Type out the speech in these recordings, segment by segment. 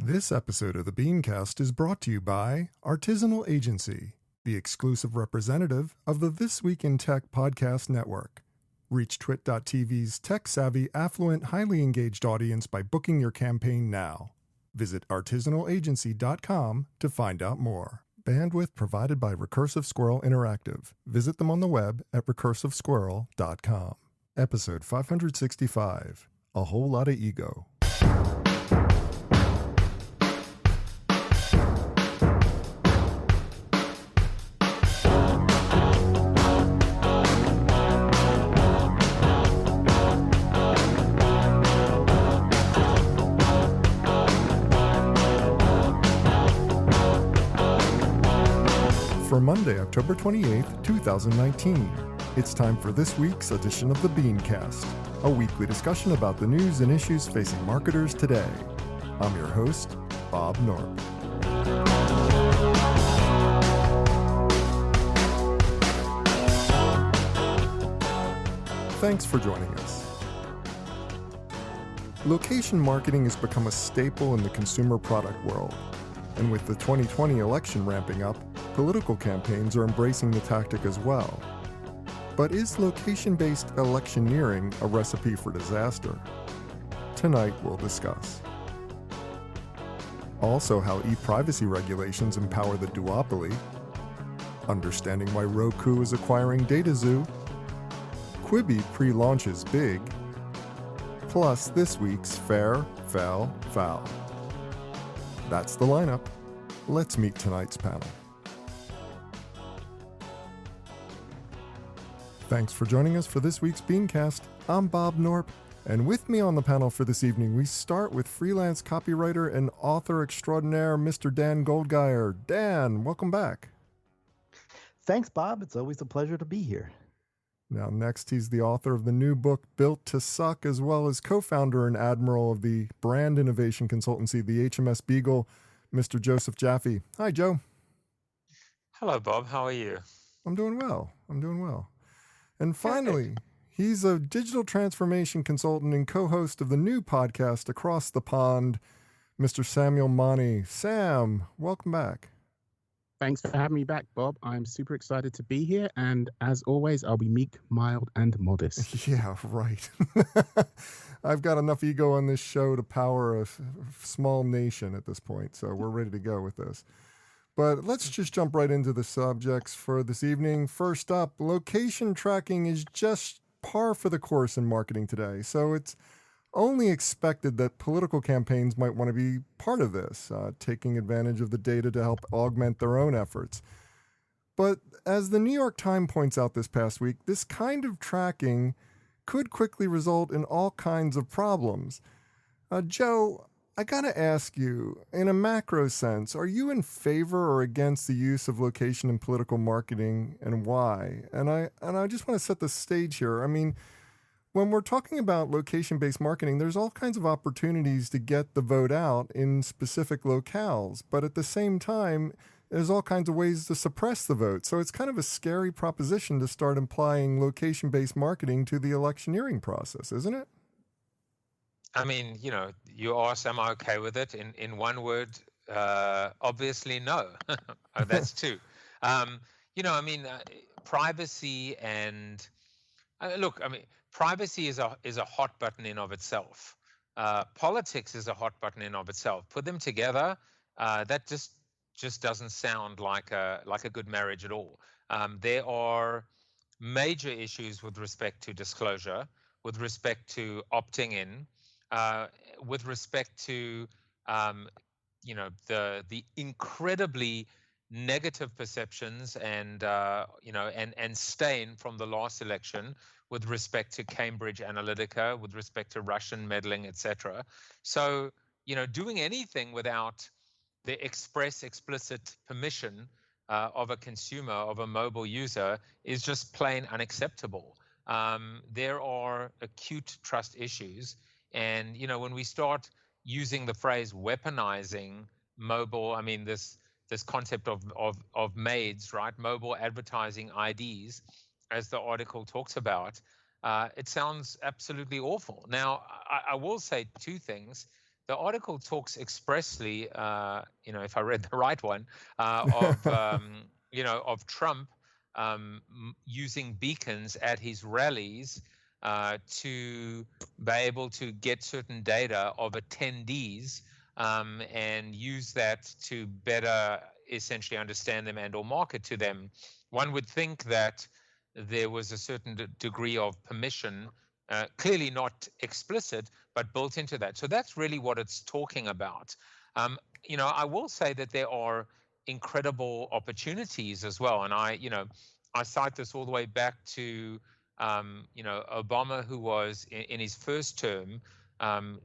This episode of the BeanCast is brought to you by Artisanal Agency, the exclusive representative of the This Week in Tech podcast network. Reach Twit.tv's tech-savvy, affluent, highly engaged audience by booking your campaign now. Visit artisanalagency.com to find out more. Bandwidth provided by Recursive Squirrel Interactive. Visit them on the web at recursivesquirrel.com. Episode 565, A Whole Lotta Ego. For Monday, October 28th, 2019, it's time for this week's edition of the BeanCast, a weekly discussion about the news and issues facing marketers today. I'm your host, Bob Norp. Thanks for joining us. Location marketing has become a staple in the consumer product world, and with the 2020 election ramping up, political campaigns are embracing the tactic as well. But is location-based electioneering a recipe for disaster? Tonight we'll discuss. Also, how e-privacy regulations empower the duopoly, understanding why Roku is acquiring DataXu, Quibi pre-launches big, plus this week's Fair, Foul, Foul. That's the lineup. Let's meet tonight's panel. Thanks for joining us for this week's BeanCast. I'm Bob Norp, and with me on the panel for this evening, we start with freelance copywriter and author extraordinaire, Mr. Dan Goldgeier. Dan, welcome back. Thanks, Bob. It's always a pleasure to be here. Now, next, he's the author of the new book, Built to Suck, as well as co-founder and admiral of the brand innovation consultancy, the HMS Beagle, Mr. Joseph Jaffe. Hi, Joe. Hello, Bob. How are you? I'm doing well. And finally, he's a digital transformation consultant and co-host of the new podcast, Across the Pond, Mr. Samuel Monnie. Sam, welcome back. Thanks for having me back, Bob. I'm super excited to be here. And as always, I'll be meek, mild, and modest. Yeah, right. I've got enough ego on this show to power a small nation at this point, so we're ready to go with this. But let's just jump right into the subjects for this evening. First up, location tracking is just par for the course in marketing today. So it's only expected that political campaigns might want to be part of this, taking advantage of the data to help augment their own efforts. But as the New York Times points out this past week, this kind of tracking could quickly result in all kinds of problems. Joe, I gotta ask you, in a macro sense, are you in favor or against the use of location in political marketing, and why? And I just want to set the stage here. I mean, when we're talking about location-based marketing, there's all kinds of opportunities to get the vote out in specific locales, but at the same time, there's all kinds of ways to suppress the vote. So it's kind of a scary proposition to start applying location-based marketing to the electioneering process, isn't it? I mean, you asked, am I okay with it? In one word, obviously no. Oh, that's two. Privacy and privacy is a hot button in of itself. Politics is a hot button in of itself. Put them together, that just doesn't sound like a good marriage at all. There are major issues with respect to disclosure, with respect to opting in. With respect to the incredibly negative perceptions and stain from the last election with respect to Cambridge Analytica, with respect to Russian meddling, etc. So doing anything without the explicit permission of a consumer, of a mobile user, is just plain unacceptable. There are acute trust issues. And, when we start using the phrase weaponizing mobile, this concept of MAIDs, right? Mobile advertising IDs, as the article talks about, it sounds absolutely awful. Now, I will say two things. the article talks expressly, if I read the right one, of of Trump using beacons at his rallies to be able to get certain data of attendees and use that to better essentially understand them and or market to them. One would think that there was a certain degree of permission, clearly not explicit, but built into that. So that's really what it's talking about. I will say that there are incredible opportunities as well. And I cite this all the way back to, Obama, who was in his first term,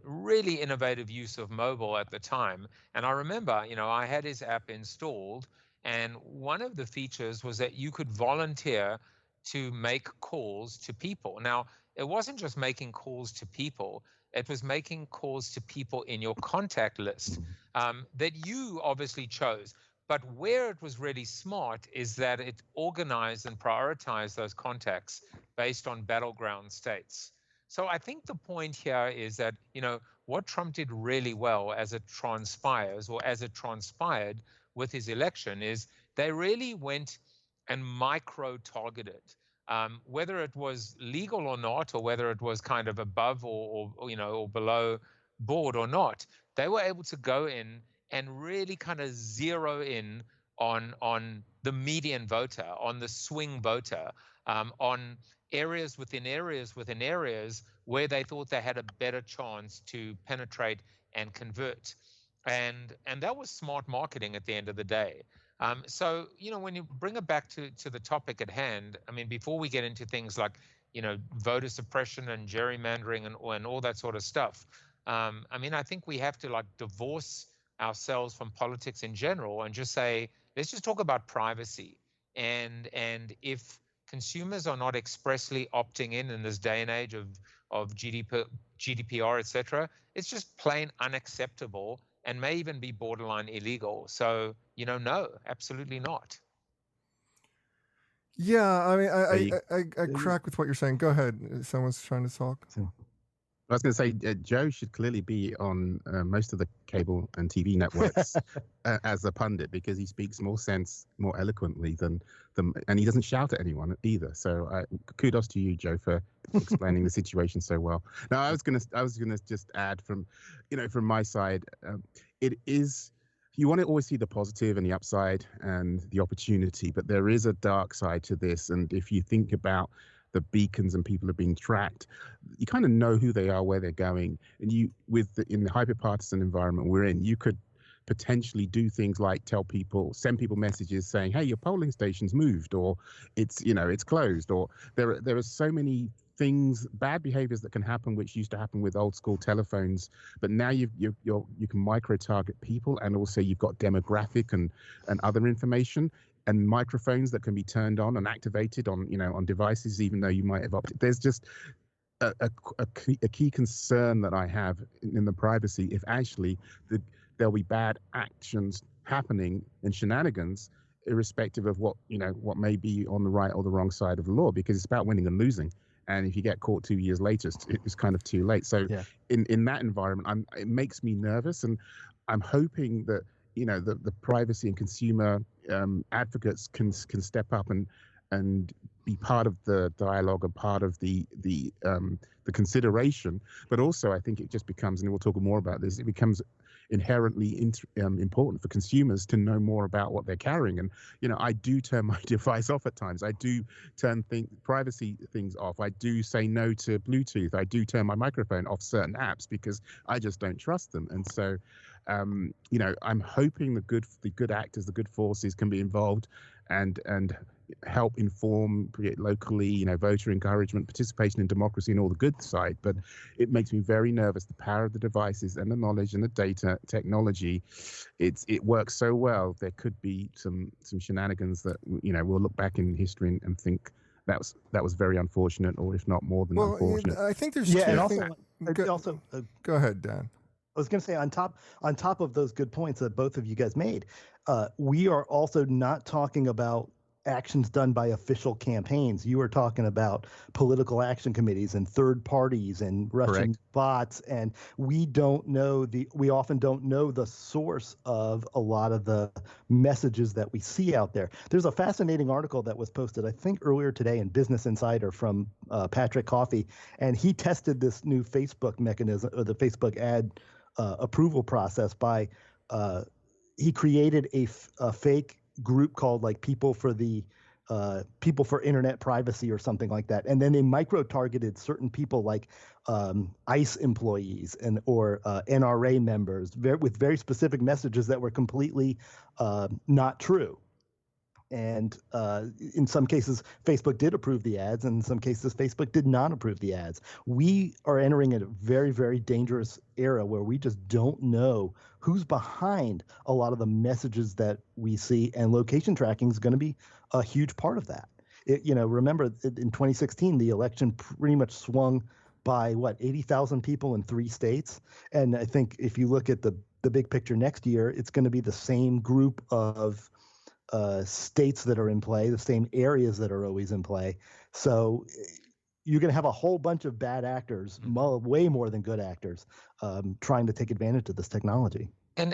really innovative use of mobile at the time. And I remember, I had his app installed, and one of the features was that you could volunteer to make calls to people. Now, it wasn't just making calls to people, it was making calls to people in your contact list that you obviously chose. But where it was really smart is that it organized and prioritized those contacts based on battleground states. So I think the point here is that, what Trump did really well as it transpires, or as it transpired with his election, is they really went and micro-targeted. Whether it was legal or not, or whether it was kind of above or below board or not, they were able to go in and really kind of zero in on the median voter, on the swing voter, on areas within areas within areas where they thought they had a better chance to penetrate and convert. And that was smart marketing at the end of the day. So, when you bring it back to the topic at hand, I mean, before we get into things like, voter suppression and gerrymandering and all that sort of stuff, I think we have to divorce ourselves from politics in general and just say, let's just talk about privacy. And if consumers are not expressly opting in this day and age of GDPR, et cetera, it's just plain unacceptable and may even be borderline illegal. So, no, absolutely not. Yeah, I mean, I crack with what you're saying. Go ahead. Someone's trying to talk. I was going to say, Joe should clearly be on most of the cable and TV networks as a pundit, because he speaks more sense, more eloquently than and he doesn't shout at anyone either. So kudos to you, Joe, for explaining the situation so well. Now, I was going to just add from my side, it is, you want to always see the positive and the upside and the opportunity, but there is a dark side to this. And if you think about the beacons and people are being tracked, you kind of know who they are, where they're going. And in the hyper-partisan environment we're in, you could potentially do things like send people messages saying, hey, your polling station's moved, or it's closed, or there are so many things, bad behaviors that can happen, which used to happen with old school telephones. But now you can micro-target people, and also you've got demographic and other information, and microphones that can be turned on and activated on devices, even though you might have opted. There's just a key concern that I have in the privacy, if actually there'll be bad actions happening and shenanigans, irrespective of what may be on the right or the wrong side of the law, because it's about winning and losing. And if you get caught 2 years later, it's kind of too late. So yeah. in that environment, it makes me nervous, and I'm hoping that the privacy and consumer advocates can step up and be part of the dialogue and part of the consideration. But also, I think it just becomes, and we'll talk more about this, it becomes inherently important for consumers to know more about what they're carrying. And I do turn my device off at times. I do turn privacy things off. I do say no to Bluetooth. I do turn my microphone off certain apps because I just don't trust them. And so I'm hoping the good actors, the good forces can be involved and help inform, create locally, voter encouragement, participation in democracy, and all the good side. But it makes me very nervous. The power of the devices and the knowledge and the data technology, it works so well. There could be some shenanigans that we'll look back in history and think that was very unfortunate, or if not more than unfortunate. I think there's and also go ahead, Dan. I was going to say, on top of those good points that both of you guys made, we are also not talking about actions done by official campaigns. You were talking about political action committees and third parties and Russian bots, and we often don't know the source of a lot of the messages that we see out there. There's a fascinating article that was posted, I think, earlier today in Business Insider from Patrick Coffey, and he tested this new Facebook mechanism, or the Facebook ad approval process by he created a fake group called like People for Internet Privacy or something like that, and then they micro-targeted certain people like ICE employees or NRA members with very specific messages that were completely not true. And in some cases, Facebook did approve the ads, and in some cases, Facebook did not approve the ads. We are entering a very, very dangerous era where we just don't know who's behind a lot of the messages that we see, and location tracking is going to be a huge part of that. Remember in 2016, the election pretty much swung by 80,000 people in 3 states, and I think if you look at the big picture next year, it's going to be the same group of states that are in play, the same areas that are always in play. So you're going to have a whole bunch of bad actors, way more than good actors, trying to take advantage of this technology. And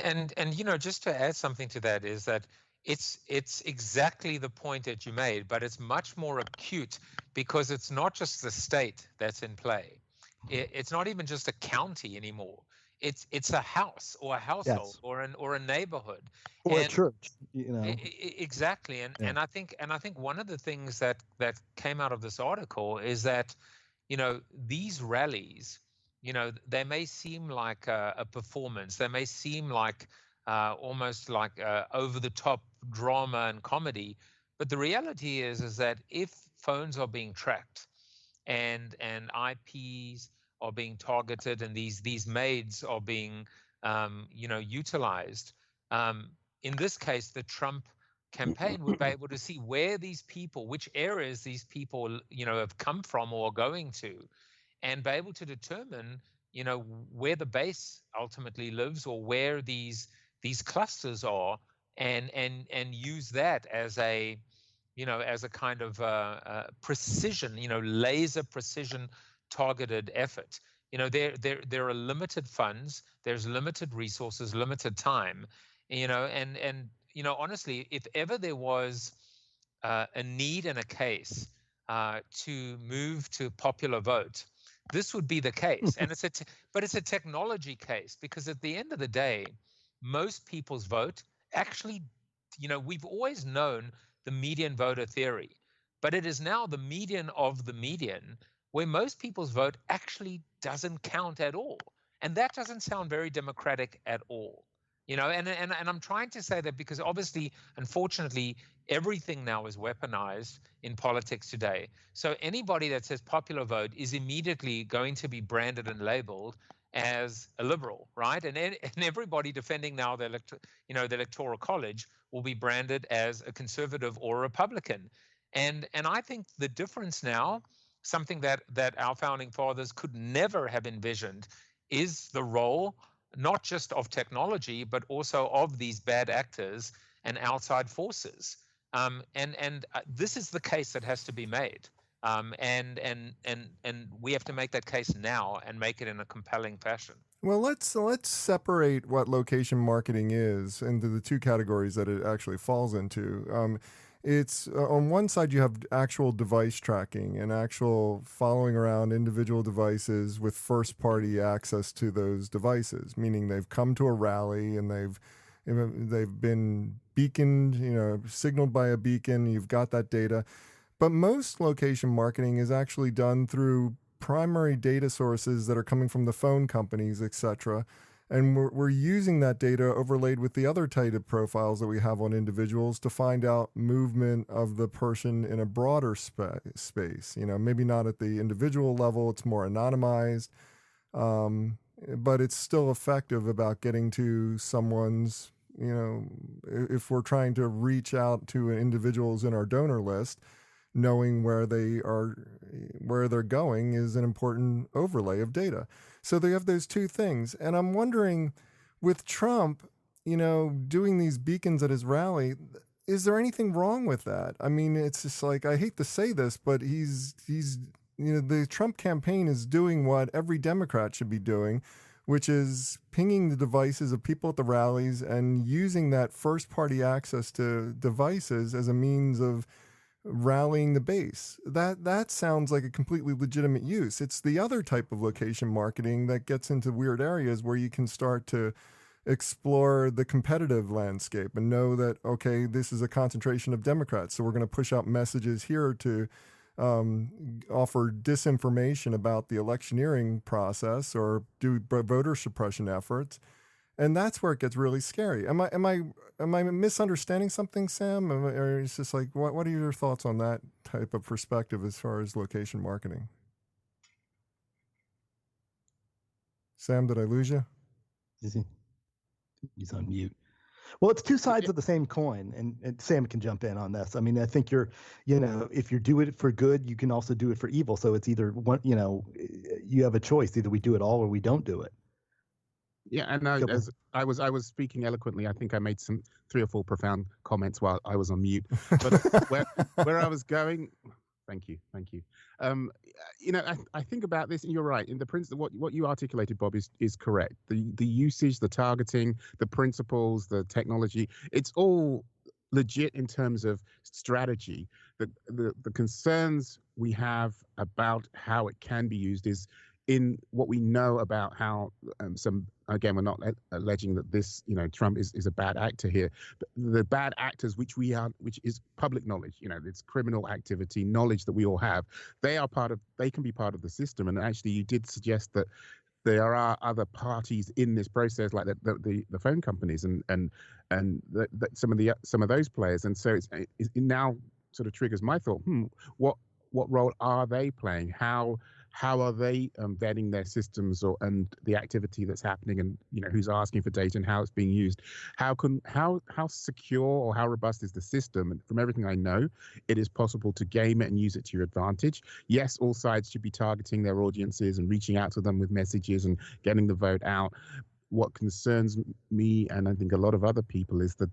just to add something to that is that it's exactly the point that you made, but it's much more acute because it's not just the state that's in play. It's not even just a county anymore. It's a house or a household, yes, or a neighborhood or a church, exactly. And I think one of the things that came out of this article is that these rallies, they may seem like a performance, they may seem like almost like over the top drama and comedy, but the reality is that if phones are being tracked and IPs are being targeted and these maids are being utilized, in this case the Trump campaign would be able to see where these people, which areas these people have come from or are going to, and be able to determine where the base ultimately lives or where these clusters are, and use that as a kind of precision, laser precision targeted effort. There are limited funds, there's limited resources, limited time, and honestly, if ever there was a need and a case to move to popular vote, this would be the case. And but it's a technology case, because at the end of the day, most people's vote actually, we've always known the median voter theory, but it is now the median of the median, where most people's vote actually doesn't count at all. And that doesn't sound very democratic at all. And I'm trying to say that because obviously, unfortunately, everything now is weaponized in politics today. So anybody that says popular vote is immediately going to be branded and labeled as a liberal, right? And everybody defending now the Electoral College will be branded as a conservative or a Republican. And I think the difference now, something that our founding fathers could never have envisioned, is the role not just of technology, but also of these bad actors and outside forces. And this is the case that has to be made. And we have to make that case now and make it in a compelling fashion. Well, let's separate what location marketing is into the 2 categories that it actually falls into. It's on one side you have actual device tracking and actual following around individual devices with first-party access to those devices, meaning they've come to a rally and they've been beaconed, signaled by a beacon. You've got that data, but most location marketing is actually done through primary data sources that are coming from the phone companies, etc. And we're using that data overlaid with the other type of profiles that we have on individuals to find out movement of the person in a broader space. Maybe not at the individual level, it's more anonymized, but it's still effective about getting to someone's, if we're trying to reach out to individuals in our donor list, knowing where they're going is an important overlay of data. So they have those 2 things. And I'm wondering, with Trump, doing these beacons at his rally, is there anything wrong with that? I mean, it's just like, I hate to say this, but the Trump campaign is doing what every Democrat should be doing, which is pinging the devices of people at the rallies and using that first party access to devices as a means of rallying the base. That sounds like a completely legitimate use. It's the other type of location marketing that gets into weird areas where you can start to explore the competitive landscape and know that, okay, this is a concentration of Democrats, so we're going to push out messages here to offer disinformation about the electioneering process or do voter suppression efforts. And that's where it gets really scary. Am I misunderstanding something, Sam? Or it's just like, what are your thoughts on that type of perspective as far as location marketing? Sam, did I lose you? He's on mute. Well, it's two sides of the same coin, and Sam can jump in on this. I mean, I think if you do it for good, you can also do it for evil. So it's either one, you have a choice. Either we do it all or we don't do it. Yeah, and as I was speaking eloquently, I think I made 3 or 4 profound comments while I was on mute. But where I was going, thank you. I think about this, and you're right. In the principle, what you articulated, Bob, is correct. The usage, the targeting, the principles, the technology, it's all legit in terms of strategy. The concerns we have about how it can be used is in what we know about how again, we're not alleging that this, Trump is a bad actor here, but the bad actors, which is public knowledge, it's criminal activity, knowledge that we all have, they can be part of the system. And actually, you did suggest that there are other parties in this process, like the phone companies and some of those players. And so it now sort of triggers my thought, what role are they playing? How are they vetting their systems and the activity that's happening, and who's asking for data and how it's being used? How secure or how robust is the system? And from everything I know, it is possible to game it and use it to your advantage. Yes, all sides should be targeting their audiences and reaching out to them with messages and getting the vote out. What concerns me, and I think a lot of other people, is the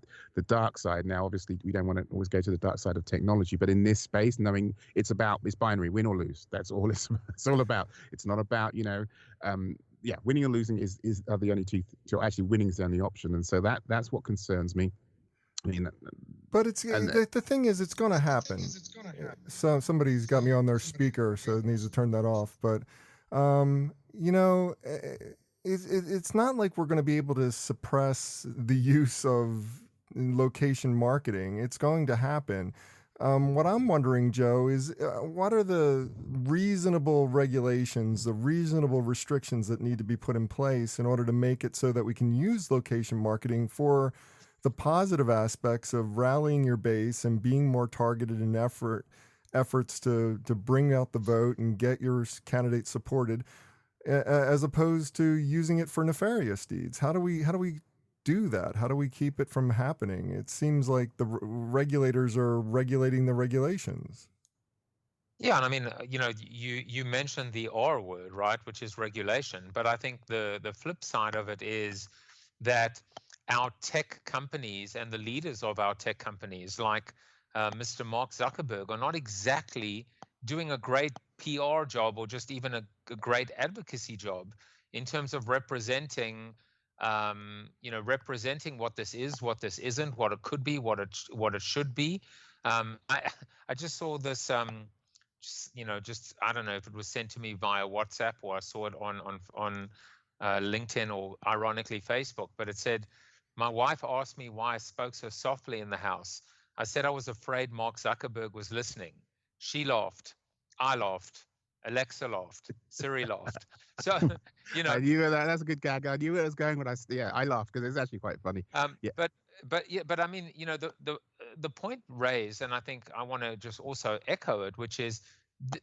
dark side. Now, obviously, we don't want to always go to the dark side of technology, but in this space, knowing it's binary, win or lose. That's all it's all about. It's not about, winning or losing are the only two. So actually, winning is the only option, and so that's what concerns me. I mean, but the thing is, it's going to happen. So somebody's got me on their speaker, so it needs to turn that off. But it's not like we're going to be able to suppress the use of location marketing. It's going to happen. What I'm wondering, Joe, is what are the reasonable regulations, the reasonable restrictions that need to be put in place in order to make it so that we can use location marketing for the positive aspects of rallying your base and being more targeted in efforts to bring out the vote and get your candidate supported, as opposed to using it for nefarious deeds? How do we do that? How do we keep it from happening? It seems like the regulators are regulating the regulations. Yeah, and I mean, you mentioned the R word, right, which is regulation. But I think the flip side of it is that our tech companies and the leaders of our tech companies, like Mr. Mark Zuckerberg, are not exactly doing a great PR job or just even a great advocacy job in terms of representing what this is, what this isn't, what it could be, what it should be. I just saw this, I don't know if it was sent to me via WhatsApp or I saw it on LinkedIn or ironically Facebook, but it said, "My wife asked me why I spoke so softly in the house. I said I was afraid Mark Zuckerberg was listening. She laughed. I laughed. Alexa laughed. Siri laughed." So, I knew that's a good gag. I knew where it was going when I laughed because it's actually quite funny. But I mean, the point raised, and I think I want to just also echo it, which is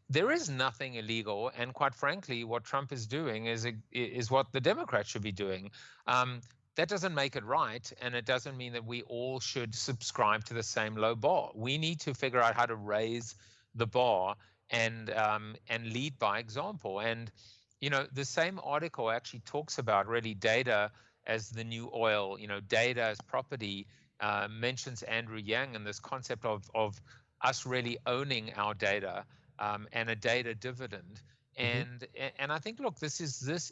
there is nothing illegal, and quite frankly, what Trump is doing is what the Democrats should be doing. That doesn't make it right, and it doesn't mean that we all should subscribe to the same low bar. We need to figure out how to raise the bar and lead by example. And the same article actually talks about really data as the new oil, data as property. mentions Andrew Yang and this concept of us really owning our data, and a data dividend. And I think, look, this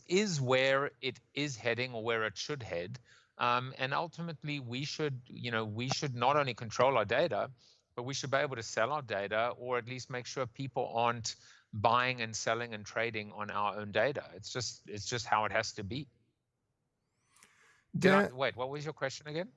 is where it is heading, or where it should head. And ultimately, we should not only control our data, but we should be able to sell our data, or at least make sure people aren't buying and selling and trading on our own data. It's just how it has to be. Wait, what was your question again?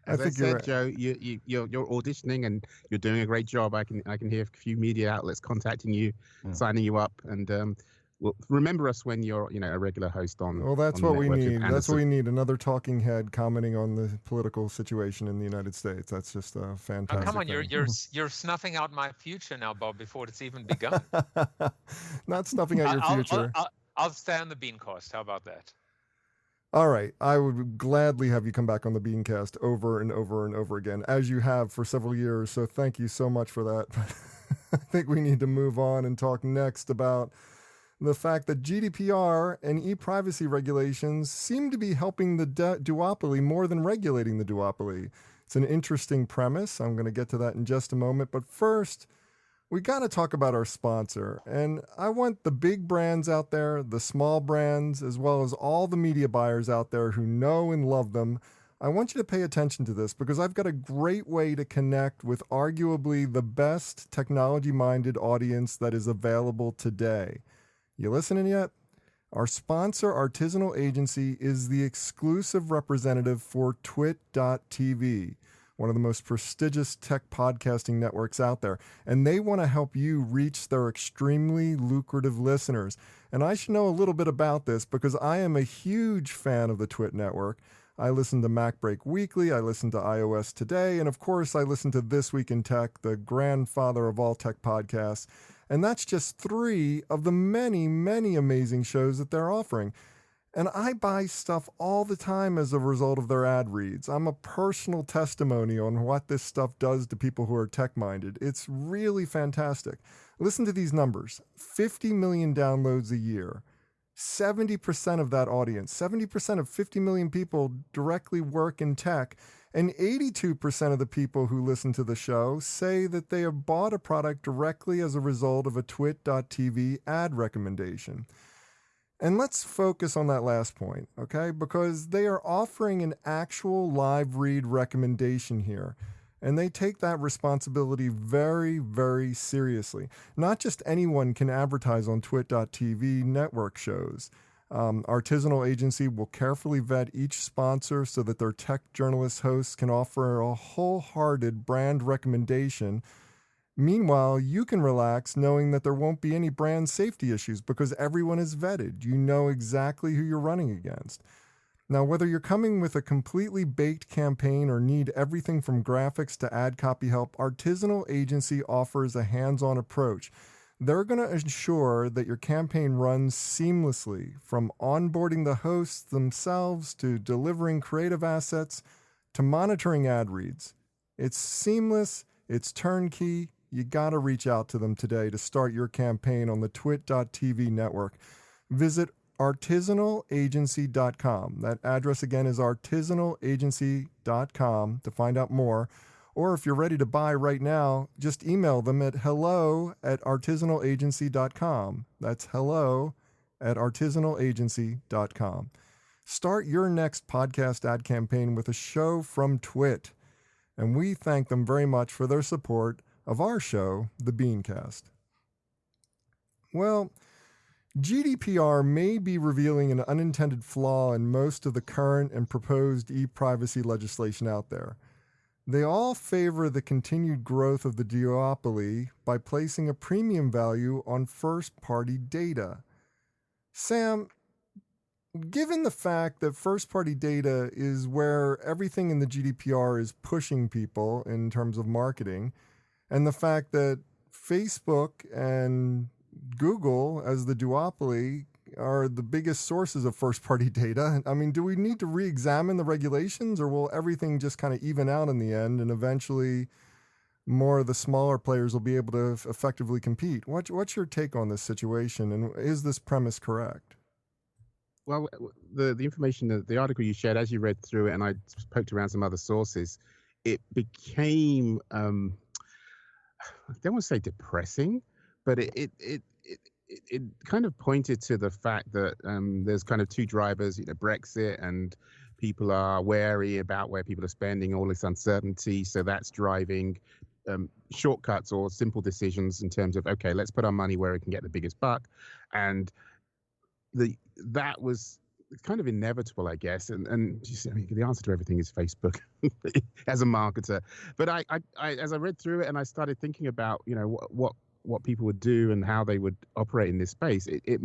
As I said, Joe, you're auditioning and you're doing a great job. I can hear a few media outlets contacting you, signing you up, and well, remember us when you're a regular host on. Well, that's what we need. That's what we need. Another talking head commenting on the political situation in the United States. That's just a fantastic. Oh, come on, thing. you're snuffing out my future now, Bob, before it's even begun. Not snuffing out your future. I'll stay on the BeanCast. How about that? All right. I would gladly have you come back on the BeanCast over and over and over again, as you have for several years. So thank you so much for that. I think we need to move on and talk next about the fact that GDPR and e-privacy regulations seem to be helping the duopoly more than regulating the duopoly. It's an interesting premise. I'm going to get to that in just a moment. But first, we got to talk about our sponsor. And I want the big brands out there, the small brands, as well as all the media buyers out there who know and love them. I want you to pay attention to this, because I've got a great way to connect with arguably the best technology-minded audience that is available today. You listening yet? Our sponsor, Artisanal Agency, is the exclusive representative for Twit.tv, one of the most prestigious tech podcasting networks out there. And they want to help you reach their extremely lucrative listeners. And I should know a little bit about this, because I am a huge fan of the Twit network. I listen to MacBreak Weekly, I listen to iOS Today, and of course I listen to This Week in Tech, the grandfather of all tech podcasts. And that's just 3 of the many, many amazing shows that they're offering. And I buy stuff all the time as a result of their ad reads. I'm a personal testimony on what this stuff does to people who are tech-minded. It's really fantastic. Listen to these numbers. 50 million downloads a year. 70% of that audience, 70% of 50 million people directly work in tech. And 82% of the people who listen to the show say that they have bought a product directly as a result of a Twit.tv ad recommendation. And let's focus on that last point, okay? Because they are offering an actual live read recommendation here. And they take that responsibility very, very seriously. Not just anyone can advertise on Twit.tv network shows. Artisanal Agency will carefully vet each sponsor so that their tech journalist hosts can offer a wholehearted brand recommendation. Meanwhile, you can relax knowing that there won't be any brand safety issues, because everyone is vetted. You know exactly who you're running against. Now, whether you're coming with a completely baked campaign or need everything from graphics to ad copy help, Artisanal Agency offers a hands-on approach. They're going to ensure that your campaign runs seamlessly, from onboarding the hosts themselves to delivering creative assets to monitoring ad reads. It's seamless, it's turnkey. You got to reach out to them today to start your campaign on the Twit.tv network. Visit artisanalagency.com. That address again is artisanalagency.com to find out more. Or if you're ready to buy right now, just email them at hello@artisanalagency.com. That's hello@artisanalagency.com. Start your next podcast ad campaign with a show from Twit. And we thank them very much for their support of our show, the BeanCast. Well, GDPR may be revealing an unintended flaw in most of the current and proposed e-privacy legislation out there. They all favor the continued growth of the duopoly by placing a premium value on first-party data. Sam, given the fact that first-party data is where everything in the GDPR is pushing people in terms of marketing, and the fact that Facebook and Google, as the duopoly, are the biggest sources of first-party data, I mean, do we need to re-examine the regulations, or will everything just kind of even out in the end, and eventually more of the smaller players will be able to effectively compete? What's your take on this situation, and is this premise correct? Well, the information, the article you shared, as you read through it, and I poked around some other sources, it became I don't want to say depressing, but it kind of pointed to the fact that there's kind of two drivers, Brexit, and people are wary about where people are spending, all this uncertainty. So that's driving shortcuts or simple decisions in terms of, okay, let's put our money where it can get the biggest buck. And that was kind of inevitable, I guess. And I mean, the answer to everything is Facebook as a marketer. But I as I read through it and I started thinking about, what people would do and how they would operate in this space, it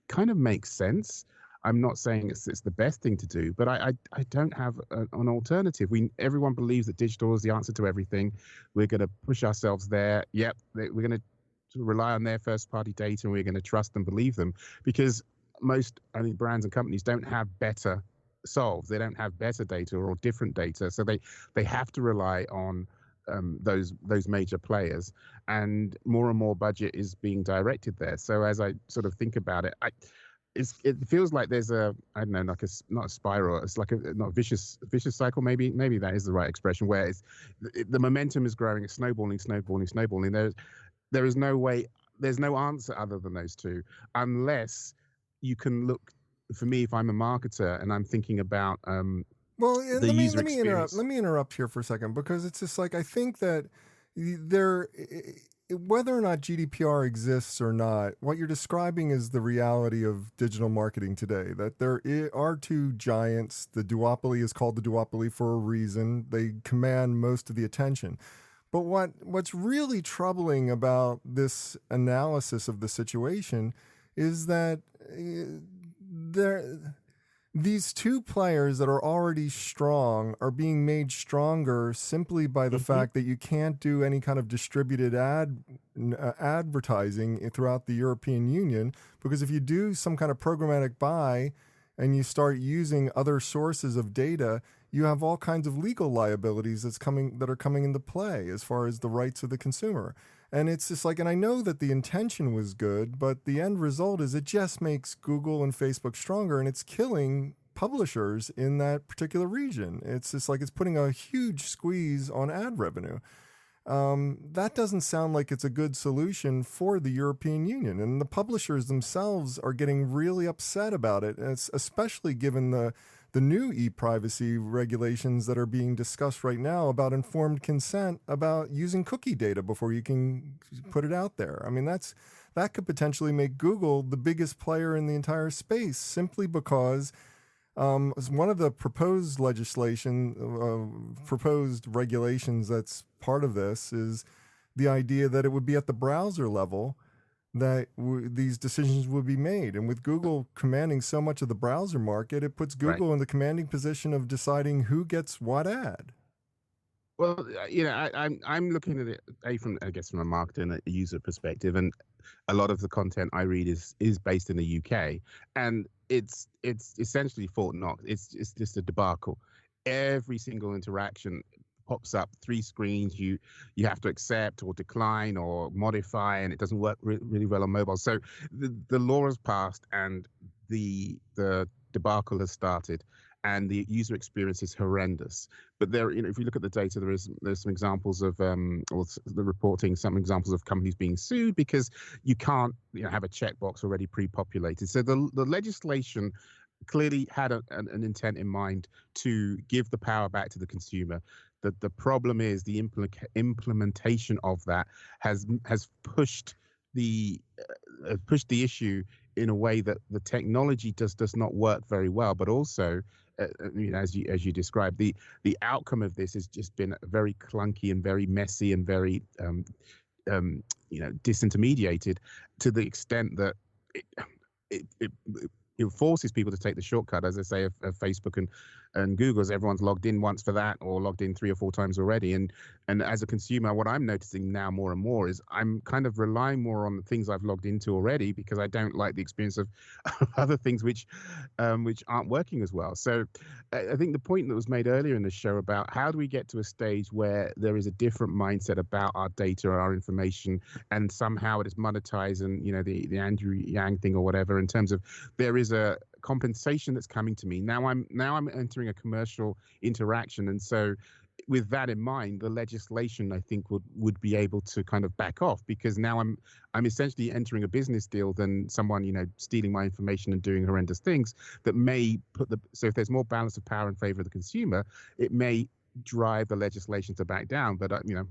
kind of makes sense. I'm not saying it's the best thing to do, but I don't have an alternative. Everyone believes that digital is the answer to everything. We're going to push ourselves there. Yep, we're going to rely on their first-party data, and we're going to trust and believe them, because most, I think, brands and companies don't have better solves. They don't have better data or different data, so they have to rely on those major players, and more budget is being directed there. So as I sort of think about it, it feels like there's a, I don't know, like not a spiral. It's like not a vicious cycle. Maybe that is the right expression, where the momentum is growing. It's snowballing. There is no way. There's no answer other than those two, unless you can look. For me, if I'm a marketer and I'm thinking about well, the user experience. Let me interrupt here for a second, because it's just like, I think that whether or not GDPR exists or not, what you're describing is the reality of digital marketing today, that there are two giants. The duopoly is called the duopoly for a reason. They command most of the attention. But what's really troubling about this analysis of the situation is that these two players that are already strong are being made stronger simply by the fact that you can't do any kind of distributed advertising throughout the European Union, because if you do some kind of programmatic buy and you start using other sources of data, you have all kinds of legal liabilities that are coming into play as far as the rights of the consumer. And it's just like, and I know that the intention was good, but the end result is it just makes Google and Facebook stronger, and it's killing publishers in that particular region. It's just like it's putting a huge squeeze on ad revenue. That doesn't sound like it's a good solution for the European Union. And the publishers themselves are getting really upset about it, especially given the new e-privacy regulations that are being discussed right now about informed consent, about using cookie data before you can put it out there. I mean, that could potentially make Google the biggest player in the entire space, simply because one of the proposed regulations that's part of this is the idea that it would be at the browser level that these decisions would be made. And with Google commanding so much of the browser market, it puts Google in the commanding position of deciding who gets what ad. Well, I'm looking at it from a marketer and a user perspective, and a lot of the content I read is based in the UK, and it's essentially Fort Knox. It's just a debacle. Every single interaction pops up 3 screens. You have to accept or decline or modify, and it doesn't work really well on mobile. So the law has passed, and the debacle has started, and the user experience is horrendous. But there, if you look at the data, there's some examples of or the reporting, some examples of companies being sued because you can't have a checkbox already pre-populated. So the legislation clearly had an intent in mind to give the power back to the consumer. The problem is the implementation of that has pushed the issue in a way that the technology does not work very well. But also, as you described, the outcome of this has just been very clunky and very messy and very disintermediated, to the extent that it forces people to take the shortcut, as I say, of Facebook and Google, as everyone's logged in once for that, or logged in 3 or 4 times already. And as a consumer, what I'm noticing now more and more is I'm kind of relying more on the things I've logged into already, because I don't like the experience of other things which aren't working as well. So I think the point that was made earlier in the show about how do we get to a stage where there is a different mindset about our data or our information, and somehow it is monetized, and the Andrew Yang thing or whatever, in terms of there is a compensation that's coming to me. Now I'm entering a commercial interaction, and so with that in mind, the legislation I think would be able to kind of back off, because now I'm essentially entering a business deal than someone, you know, stealing my information and doing horrendous things that may put so if there's more balance of power in favor of the consumer, it may drive the legislation to back down. But you know,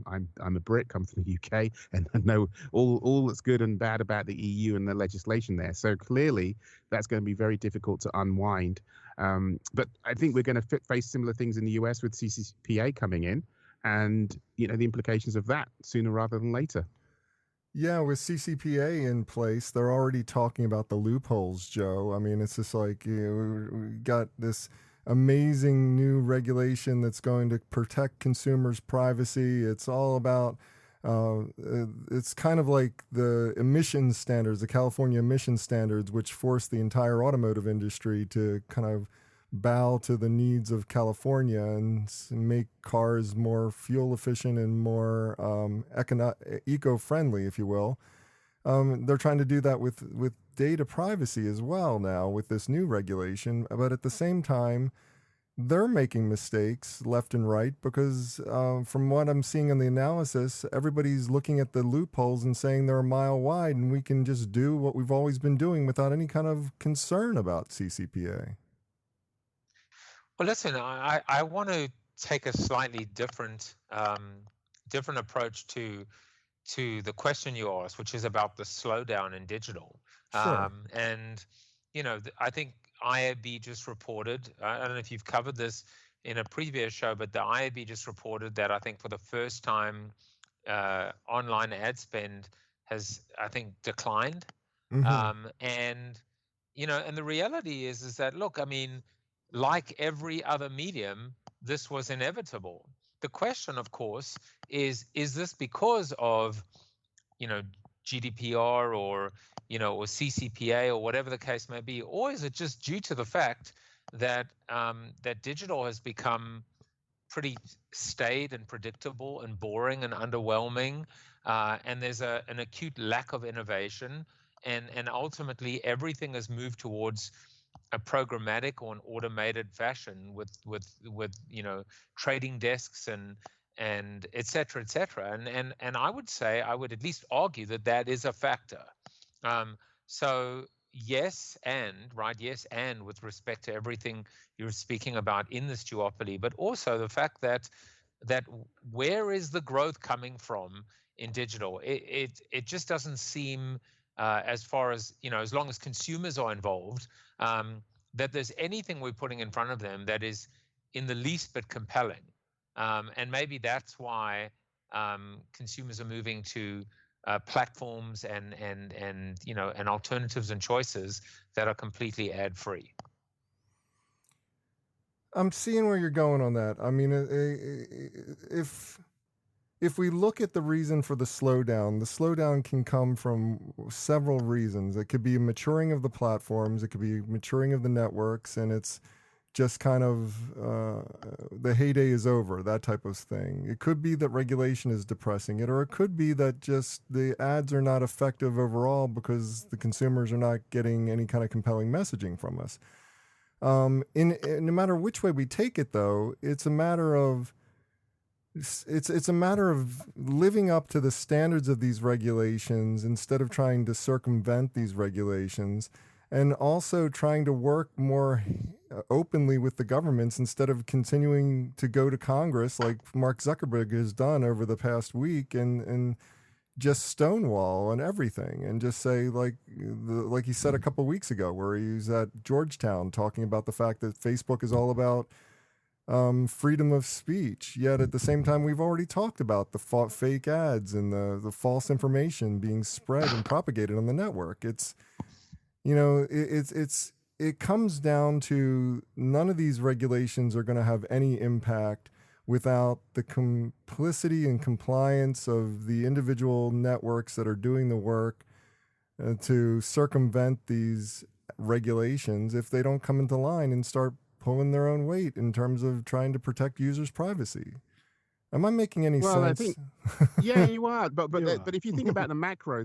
I'm a Brit, come from the UK, and I know all that's good and bad about the EU and the legislation there. So clearly, that's going to be very difficult to unwind. But I think we're going to face similar things in the US with CCPA coming in, and you know the implications of that sooner rather than later. Yeah, with CCPA in place, they're already talking about the loopholes, Joe. I mean, it's just like, you know, we got this amazing new regulation that's going to protect consumers' privacy. It's all about, it's kind of like the emissions standards, the California emission standards, which forced the entire automotive industry to kind of bow to the needs of California and make cars more fuel efficient and more eco-friendly, if you will. They're trying to do that with data privacy as well now with this new regulation, but at the same time, they're making mistakes left and right because from what I'm seeing in the analysis, everybody's looking at the loopholes and saying they're a mile wide, and we can just do what we've always been doing without any kind of concern about CCPA. Well, listen, I want to take a slightly different approach to the question you asked, which is about the slowdown in digital. Sure. And you know, I think IAB just reported. I don't know if you've covered this in a previous show, but the IAB just reported that I think for the first time, online ad spend has, I think, declined. Mm-hmm. And you know, and the reality is that, look, I mean, like every other medium, this was inevitable. The question, of course, is this because of, you know, GDPR or, you know, or CCPA or whatever the case may be, or is it just due to the fact that that digital has become pretty staid and predictable and boring and underwhelming, and there's an acute lack of innovation, and ultimately everything has moved towards a programmatic or an automated fashion with you know, trading desks and et cetera, et cetera. And I would say, I would at least argue that is a factor. So yes, and with respect to everything you're speaking about in this duopoly, but also the fact that where is the growth coming from in digital? It just doesn't seem, as far as, you know, as long as consumers are involved, that there's anything we're putting in front of them that is in the least bit compelling. And maybe that's why consumers are moving to platforms and you know, and alternatives and choices that are completely ad-free. I'm seeing where you're going on that. I mean, if we look at the reason for the slowdown can come from several reasons. It could be a maturing of the platforms, it could be maturing of the networks, and it's just kind of the heyday is over, that type of thing. It could be that regulation is depressing it, or it could be that just the ads are not effective overall because the consumers are not getting any kind of compelling messaging from us. No matter which way we take it, though, it's a matter of living up to the standards of these regulations instead of trying to circumvent these regulations, and also trying to work more openly with the governments instead of continuing to go to Congress like Mark Zuckerberg has done over the past week and just stonewall on everything and just say, like he said a couple of weeks ago, where he was at Georgetown talking about the fact that Facebook is all about freedom of speech. Yet at the same time, we've already talked about the fake ads and the false information being spread and propagated on the network. It's, you know, it comes down to none of these regulations are going to have any impact without the complicity and compliance of the individual networks that are doing the work to circumvent these regulations if they don't come into line and start pulling their own weight in terms of trying to protect users' privacy. Am I making any sense? I think, yeah, you are. But if you think about the macro,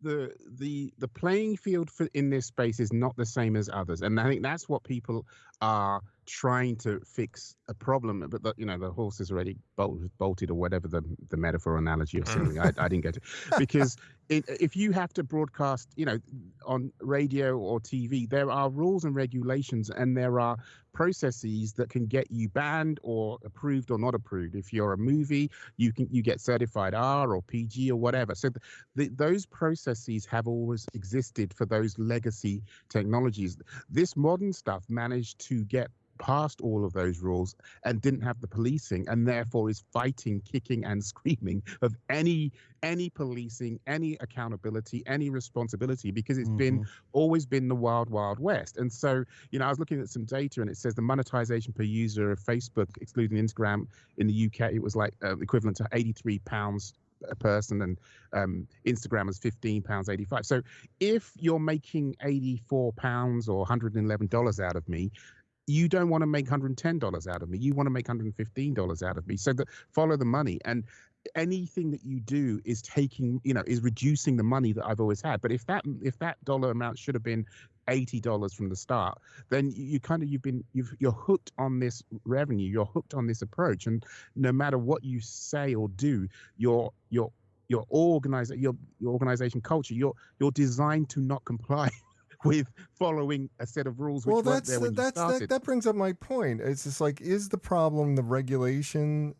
the playing field in this space is not the same as others, and I think that's what people are trying to fix a problem. But the horse is already bolted, or whatever the metaphor analogy of something. I didn't get it, because if you have to broadcast, on radio or TV, there are rules and regulations, and there are processes that can get you banned or approved or not approved. If you're a movie, you get certified R or PG or whatever. So those processes have always existed for those legacy technologies. This modern stuff managed to get past all of those rules and didn't have the policing, and therefore is fighting, kicking and screaming of any policing, any accountability, any responsibility, because it's always been the wild west. And so, I was looking at some data, and it says the monetization per user of Facebook, excluding Instagram, in the UK, it was like equivalent to £83 a person, and Instagram is £15.85. So if you're making £84 or $111 out of me, you don't want to make $110 out of me. You want to make $115 out of me. So follow the money. And anything that you do is is reducing the money that I've always had. But if that dollar amount should have been $80 from the start, then you're hooked on this revenue. You're hooked on this approach. And no matter what you say or do, your organization culture, you're designed to not comply with following a set of rules. Which weren't there when you started. That brings up my point. It's just like, is the problem the regulation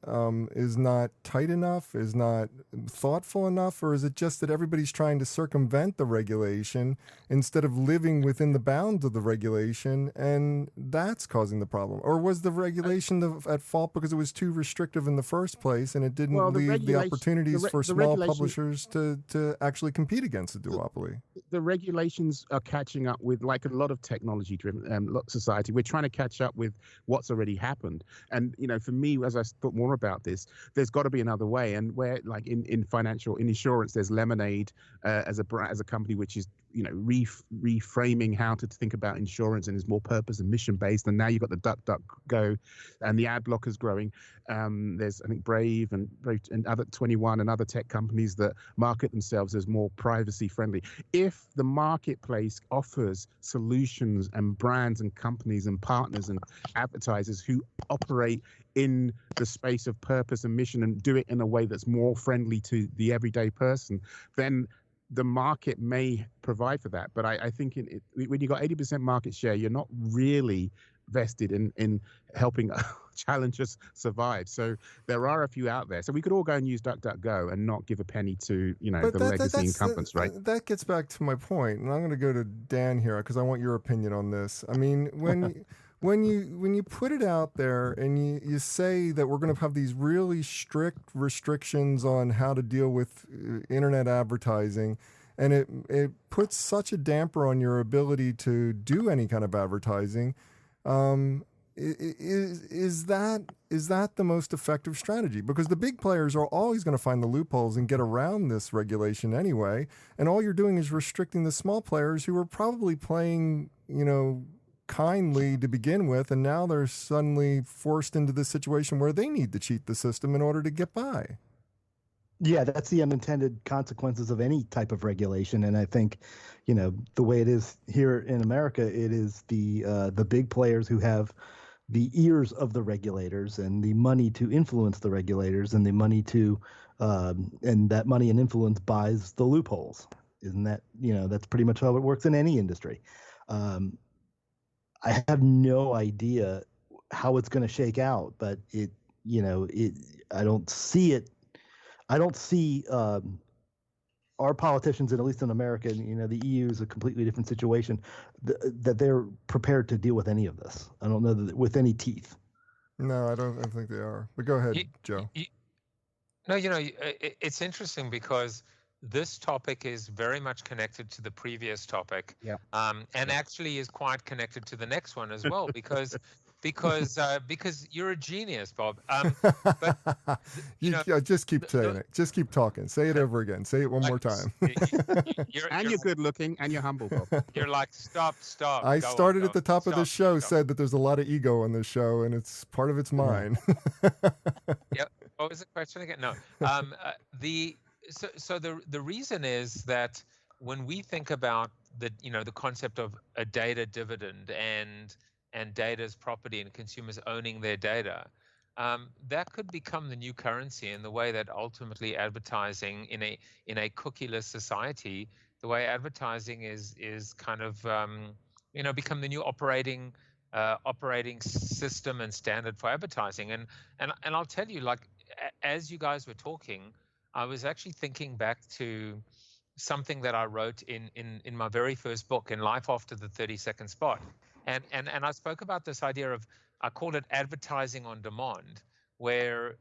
is not tight enough, is not thoughtful enough, or is it just that everybody's trying to circumvent the regulation instead of living within the bounds of the regulation, and that's causing the problem? Or was the regulation at fault because it was too restrictive in the first place, and it didn't leave the opportunities for small publishers to actually compete against the duopoly? The regulations are catching up with, like a lot of technology-driven society. We're trying to catch up with what's already happened. And for me, as I thought more about this, there's got to be another way. And where, like in insurance, there's Lemonade as a company which is reframing how to think about insurance, and is more purpose and mission based. And now you've got the DuckDuckGo, and the ad blockers growing. There's, I think, Brave and other 21 and other tech companies that market themselves as more privacy friendly. If the marketplace offers solutions and brands and companies and partners and advertisers who operate in the space of purpose and mission, and do it in a way that's more friendly to the everyday person, then the market may provide for that. But I think when you've got 80% market share, you're not really vested in helping challengers survive. So there are a few out there. So we could all go and use DuckDuckGo and not give a penny to the legacy incumbents, right? That gets back to my point, and I'm going to go to Dan here because I want your opinion on this. I mean, when you put it out there and you say that we're going to have these really strict restrictions on how to deal with internet advertising, and it puts such a damper on your ability to do any kind of advertising, is that the most effective strategy? Because the big players are always going to find the loopholes and get around this regulation anyway, and all you're doing is restricting the small players who are probably playing, kindly to begin with, and now they're suddenly forced into this situation where they need to cheat the system in order to get by. Yeah, that's the unintended consequences of any type of regulation. And I think, the way it is here in America, it is the big players who have the ears of the regulators and the money to influence the regulators, and the money to and that money and influence buys the loopholes. Isn't that, that's pretty much how it works in any industry. I have no idea how it's going to shake out, but I don't see it. I don't see our politicians, and at least in America, the EU is a completely different situation, that they're prepared to deal with any of this. I don't know that with any teeth. No, I don't think they are. But go ahead, Joe. No, it's interesting because this topic is very much connected to the previous topic, and actually is quite connected to the next one as well, because you're a genius, Bob. But just keep saying it. Just keep talking. Say it over again. Say it one more time. You're good looking, and you're humble, Bob. You're like, stop. I started at the top of this show, said that there's a lot of ego on this show, and it's part of it's mine. Yep. What was the question again? No. So the reason is that when we think about the concept of a data dividend and data as property and consumers owning their data, that could become the new currency in the way that ultimately advertising in a cookieless society, the way advertising is kind of become the new operating system and standard for advertising. And I'll tell you, like, as you guys were talking, I was actually thinking back to something that I wrote in my very first book, In Life After the 30-Second Spot. And I spoke about this idea of, I called it advertising on demand, where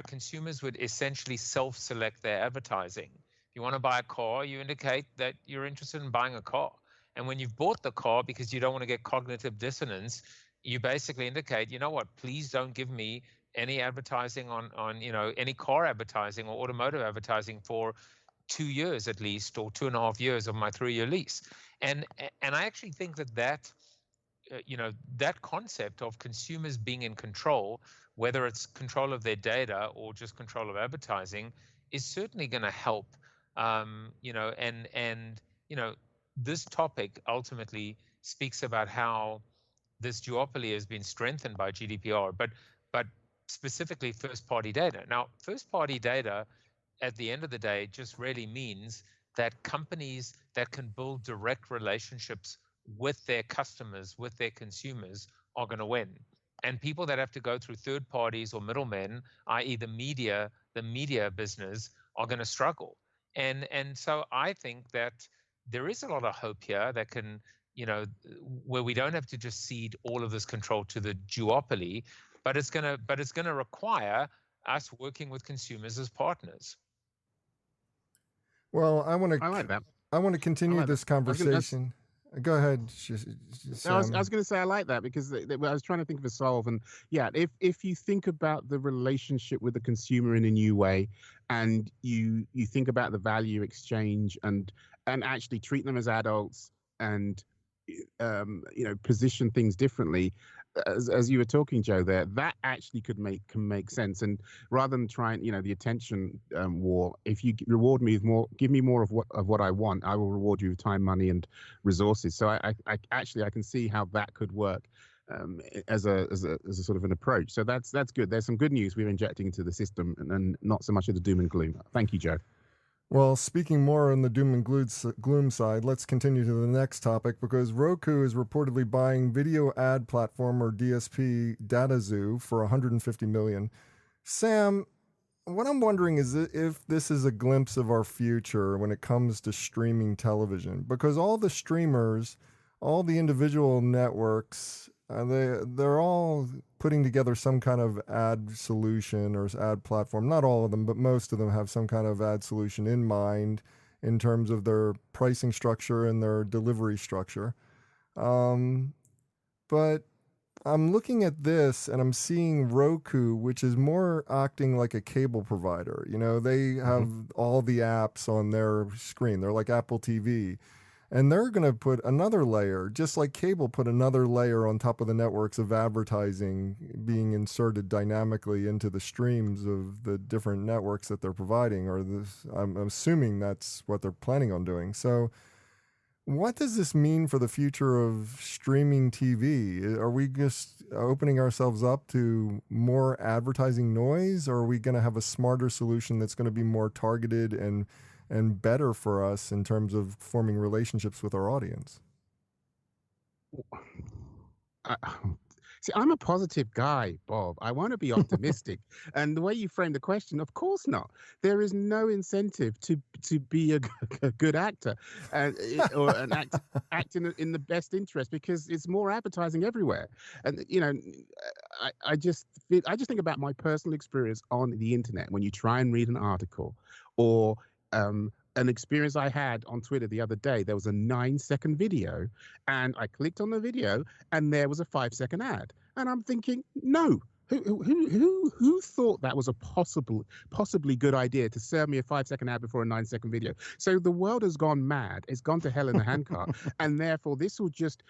consumers would essentially self-select their advertising. If you want to buy a car, you indicate that you're interested in buying a car. And when you've bought the car because you don't want to get cognitive dissonance, you basically indicate, you know what, please don't give me any advertising on any car advertising or automotive advertising for 2 years at least, or 2.5 years of my 3-year lease. And I actually think that that concept of consumers being in control, whether it's control of their data or just control of advertising, is certainly going to help. This topic ultimately speaks about how this duopoly has been strengthened by GDPR, but specifically first-party data. Now, first-party data, at the end of the day, just really means that companies that can build direct relationships with their customers, with their consumers, are going to win. And people that have to go through third parties or middlemen, i.e. the media business, are going to struggle. And so I think that there is a lot of hope here that can, where we don't have to just cede all of this control to the duopoly, but it's going to require us working with consumers as partners. Well, I like that. I want to continue this conversation. Go ahead, Sam. I was going to say I like that, because I was trying to think of a solve, and yeah, if you think about the relationship with the consumer in a new way, and you think about the value exchange and actually treat them as adults, and position things differently, as you were talking, Joe, there, that actually can make sense. And rather than trying, the attention war, if you reward me with more, give me more of what I want, I will reward you with time, money, and resources. So I can see how that could work as a sort of an approach. So that's good. There's some good news we're injecting into the system, and not so much of the doom and gloom. Thank you, Joe. Well, speaking more on the doom and gloom side, let's continue to the next topic, because Roku is reportedly buying video ad platform, or DSP, DataXu for $150 million. Sam, what I'm wondering is if this is a glimpse of our future when it comes to streaming television, because all the streamers, all the individual networks, they're all putting together some kind of ad solution or ad platform. Not all of them, but most of them have some kind of ad solution in mind in terms of their pricing structure and their delivery structure. But I'm looking at this and I'm seeing Roku, which is more acting like a cable provider. They have all the apps on their screen. They're like Apple TV. And they're going to put another layer, just like cable put another layer on top of the networks of advertising being inserted dynamically into the streams of the different networks that they're providing, I'm assuming that's what they're planning on doing. So what does this mean for the future of streaming TV? Are we just opening ourselves up to more advertising noise, or are we going to have a smarter solution that's going to be more targeted and better for us in terms of forming relationships with our audience? See, I'm a positive guy, Bob. I want to be optimistic. And the way you frame the question, of course not. There is no incentive to be a good actor or an act in the best interest, because it's more advertising everywhere. And, I just think about my personal experience on the internet when you try and read an article, or an experience I had on Twitter the other day. There was a 9-second video, and I clicked on the video, and there was a 5-second ad. And I'm thinking, no, who thought that was a possibly good idea to serve me a 5-second ad before a 9-second video? So the world has gone mad. It's gone to hell in a handcart, and therefore this will just.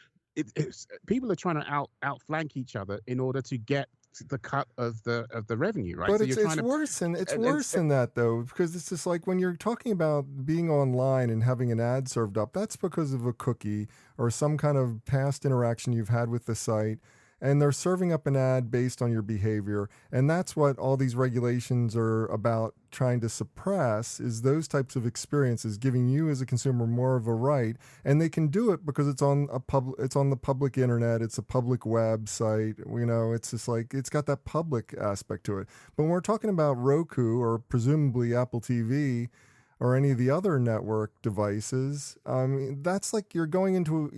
People are trying to outflank each other in order to get the cut of the revenue, right? But So it's worse than that though, because it's just like when you're talking about being online and having an ad served up, that's because of a cookie or some kind of past interaction you've had with the site. And they're serving up an ad based on your behavior. And that's what all these regulations are about trying to suppress, is those types of experiences, giving you as a consumer more of a right. And they can do it because it's on the public internet. It's a public website. You know, it's just like, it's got that public aspect to it. But when we're talking about Roku or presumably Apple TV, or any of the other network devices, that's like you're going into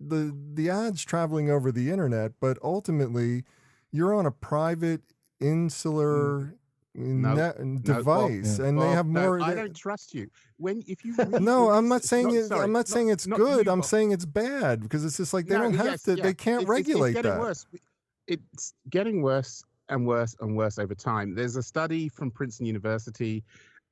the ads traveling over the internet, but ultimately you're on a private insular device, and they have more. I don't trust you. If you no, I'm not saying it. I'm not saying it's good. I'm saying it's bad because it's just like they don't have to. They can't regulate it's getting that. Worse. It's getting worse and worse and worse over time. There's a study from Princeton University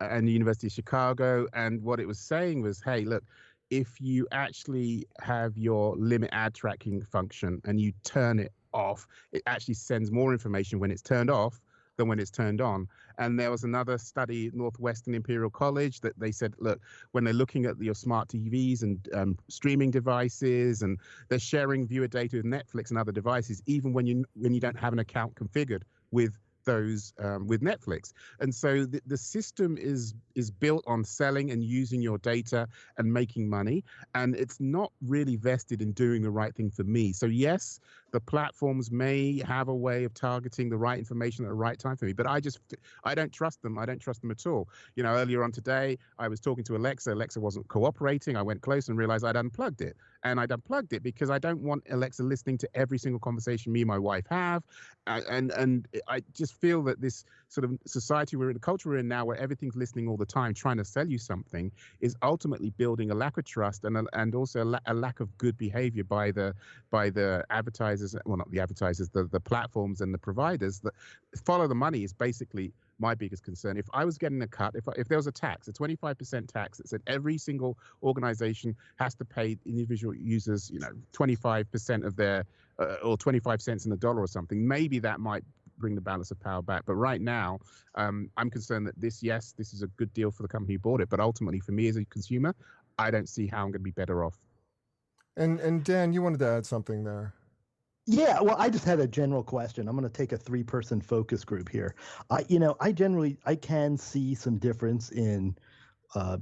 and the University of Chicago, and what it was saying was, hey, look, if you actually have your limit ad tracking function and you turn it off, it actually sends more information when it's turned off than when it's turned on. And there was another study at Northwestern Imperial College that they said, look, when they're looking at your smart TVs and streaming devices, and they're sharing viewer data with Netflix and other devices, even when you don't have an account configured with those with Netflix. And so the system is built on selling and using your data and making money, and it's not really vested in doing the right thing for me. So yes, the platforms may have a way of targeting the right information at the right time for me, but I don't trust them. I don't trust them at all. You know, earlier on today, I was talking to Alexa. Alexa wasn't cooperating. I went close and realized I'd unplugged it. And I'd unplugged it because I don't want Alexa listening to every single conversation me and my wife have. And I just feel that this sort of society we're in, the culture we're in now, where everything's listening all the time, trying to sell you something, is ultimately building a lack of trust and also a lack of good behavior by the advertisers. Well, not the advertisers, the platforms and the providers that follow the money is basically my biggest concern. If I was getting a cut, if there was a tax, a 25% tax that said every single organization has to pay individual users, 25% of their, or 25 cents in the dollar or something, maybe that might bring the balance of power back. But right now, I'm concerned that this is a good deal for the company who bought it. But ultimately, for me as a consumer, I don't see how I'm going to be better off. And Dan, you wanted to add something there. Yeah, well, I just had a general question. I'm going to take a 3-person focus group here. I can see some difference in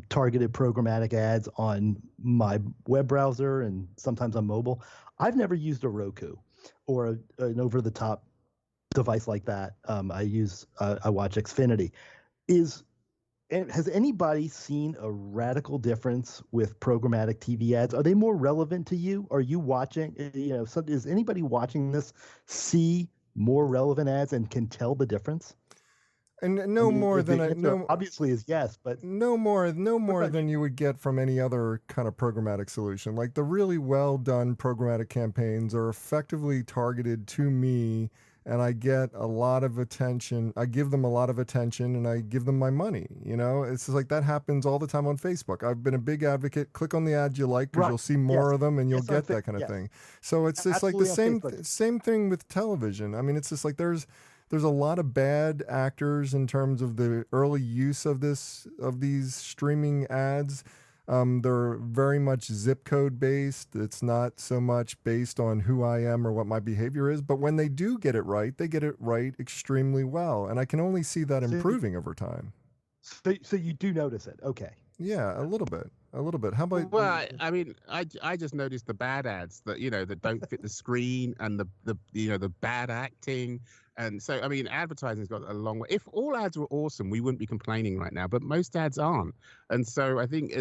targeted programmatic ads on my web browser and sometimes on mobile. I've never used a Roku or an over-the-top device like that. I watch Xfinity. Has anybody seen a radical difference with programmatic TV ads? Are they more relevant to you? Are you watching, is anybody watching this see more relevant ads and can tell the difference? And obviously is yes, but no more than you would get from any other kind of programmatic solution. Like the really well done programmatic campaigns are effectively targeted to me, and I get a lot of attention. I give them a lot of attention, and I give them my money. It's just like that happens all the time on Facebook. I've been a big advocate. Click on the ads you like because you'll see more of them, and you'll get that kind of thing. So it's just like the same thing with television. I mean, it's just like there's a lot of bad actors in terms of the early use of these streaming ads. They're very much zip code based. It's not so much based on who I am or what my behavior is. But when they do get it right, they get it right extremely well. And I can only see that improving over time. So you do notice it. Okay. Yeah, a little bit. How about? Well, I mean, I just noticed the bad ads that that don't fit the screen, and the bad acting. And so, I mean, advertising's got a long way. If all ads were awesome, we wouldn't be complaining right now, but most ads aren't. And so I think